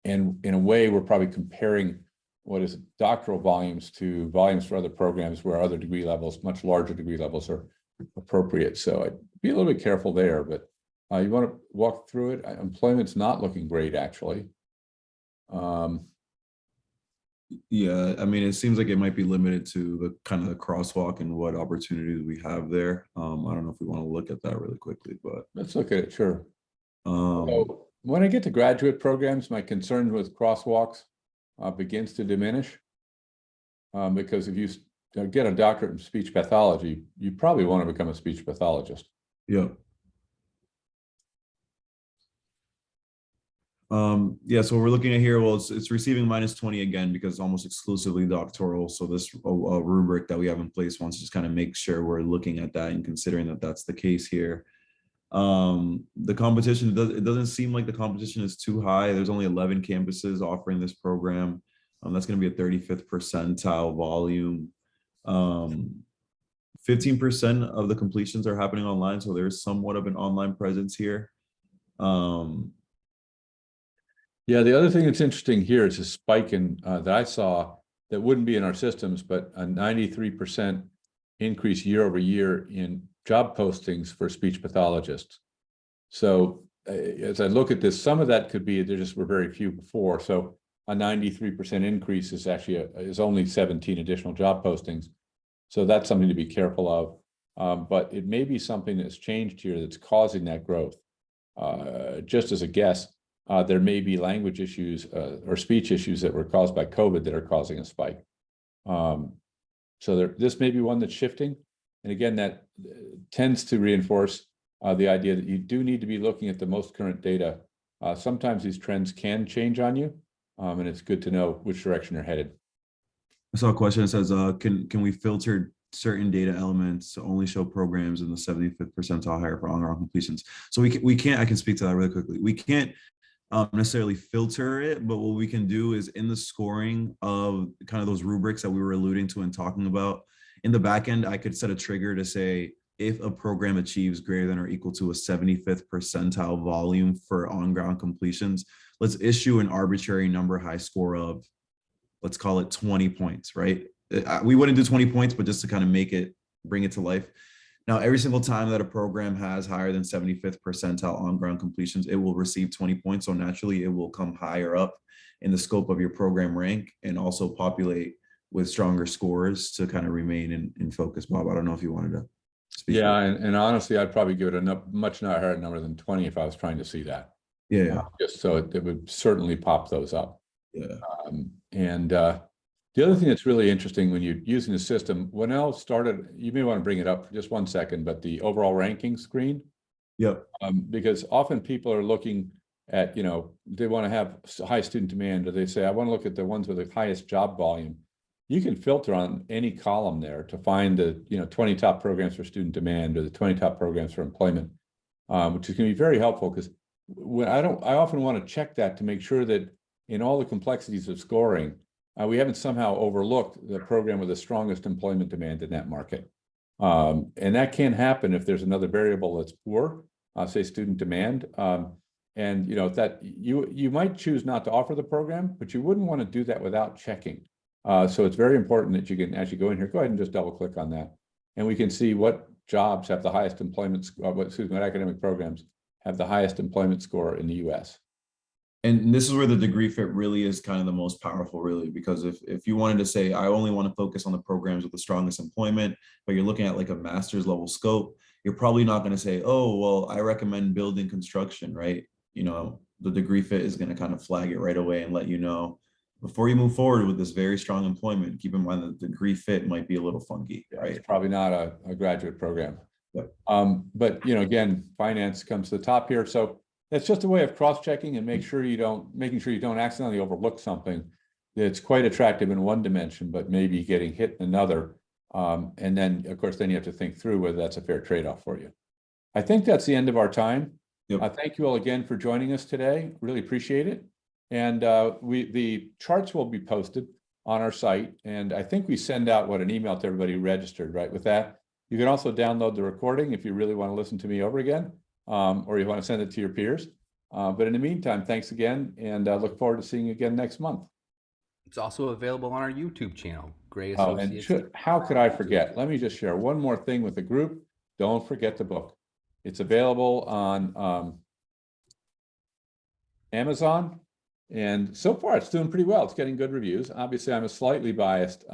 And in a way, we're probably comparing what is doctoral volumes to volumes for other programs where other degree levels, much larger degree levels, are appropriate. So I'd be a little bit careful there, but you want to walk through it. Employment's not looking great, actually. Yeah, I mean, it seems like it might be limited to the kind of the crosswalk and what opportunities we have there. I don't know if we want to look at that really quickly, but let's look at it, sure. So when I get to graduate programs, my concern with crosswalks begins to diminish, because if you get a doctorate in speech pathology, you probably want to become a speech pathologist. Yeah. Yeah, so we're looking at here, well, it's receiving -20 again because it's almost exclusively doctoral. So this rubric that we have in place wants to just kind of make sure we're looking at that and considering that that's the case here. The competition, it doesn't seem like the competition is too high. There's only 11 campuses offering this program. That's going to be a 35th percentile volume. 15% of the completions are happening online, so there's somewhat of an online presence here. Yeah, the other thing that's interesting here is a spike in that I saw that wouldn't be in our systems, but a 93% increase year over year in job postings for speech pathologists. So as I look at this, some of that could be there just were very few before. So a 93% increase is actually is only 17 additional job postings. So that's something to be careful of. But it may be something that's changed here that's causing that growth. Just as a guess, there may be language issues or speech issues that were caused by COVID that are causing a spike. So this may be one that's shifting. And again, that tends to reinforce the idea that you do need to be looking at the most current data. Sometimes these trends can change on you, and it's good to know which direction you're headed. I saw a question that says, can we filter certain data elements to only show programs in the 75th percentile higher for on-ground completions? So we can't, I can speak to that really quickly. We can't necessarily filter it, but what we can do is in the scoring of kind of those rubrics that we were alluding to and talking about, in the back end, I could set a trigger to say, if a program achieves greater than or equal to a 75th percentile volume for on-ground completions, let's issue an arbitrary number high score of, let's call it 20 points, right? We wouldn't do 20 points, but just to kind of make it, bring it to life. Now, every single time that a program has higher than 75th percentile on-ground completions, it will receive 20 points. So naturally, it will come higher up in the scope of your program rank and also populate with stronger scores to kind of remain in focus. Bob, I don't know if you wanted to speak. Yeah, and honestly, I'd probably give it a much not higher number than 20 if I was trying to see that. Yeah. Just so it would certainly pop those up. Yeah. The other thing that's really interesting when you're using the system, when L started, you may want to bring it up for just 1 second, but the overall ranking screen. Yep. Because often people are looking at, they want to have high student demand, or they say, I want to look at the ones with the highest job volume. You can filter on any column there to find the 20 top programs for student demand or the 20 top programs for employment, which is going to be very helpful because when I often want to check that to make sure that in all the complexities of scoring, we haven't somehow overlooked the program with the strongest employment demand in that market. And that can happen if there's another variable that's poor, say student demand. And that you might choose not to offer the program, but you wouldn't want to do that without checking. So it's very important that you can actually go in here, go ahead and just double click on that. And we can see what jobs have the highest employment, what academic programs have the highest employment score in the US. And this is where the degree fit really is kind of the most powerful, really, because if you wanted to say, I only want to focus on the programs with the strongest employment, but you're looking at like a master's level scope, you're probably not going to say, oh, well, I recommend building construction, right? The degree fit is going to kind of flag it right away and let you know, before you move forward with this very strong employment, keep in mind that the degree fit might be a little funky, right? It's probably not a graduate program. Yep. But again, finance comes to the top here. So that's just a way of cross-checking and making sure you don't accidentally overlook something that's quite attractive in one dimension, but maybe getting hit in another. And then, of course, you have to think through whether that's a fair trade-off for you. I think that's the end of our time. Yep. Thank you all again for joining us today. Really appreciate it. And the charts will be posted on our site. And I think we send out an email to everybody who registered, right? With that, you can also download the recording if you really want to listen to me over again. Or you want to send it to your peers. But in the meantime, thanks again, and look forward to seeing you again next month. It's also available on our YouTube channel, Gray Oh, Associates. and how could I forget? Let me just share one more thing with the group. Don't forget the book. It's available on Amazon, and so far it's doing pretty well. It's getting good reviews. Obviously, I'm a slightly biased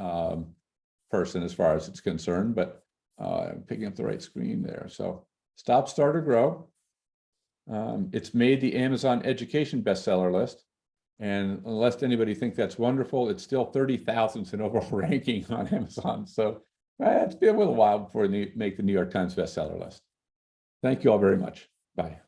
person as far as it's concerned, but I'm picking up the right screen there. So Stop, Start, or Grow. It's made the Amazon education bestseller list. And unless anybody thinks that's wonderful, it's still 30,000th in overall ranking on Amazon. So it's been a little while before they make the New York Times bestseller list. Thank you all very much. Bye.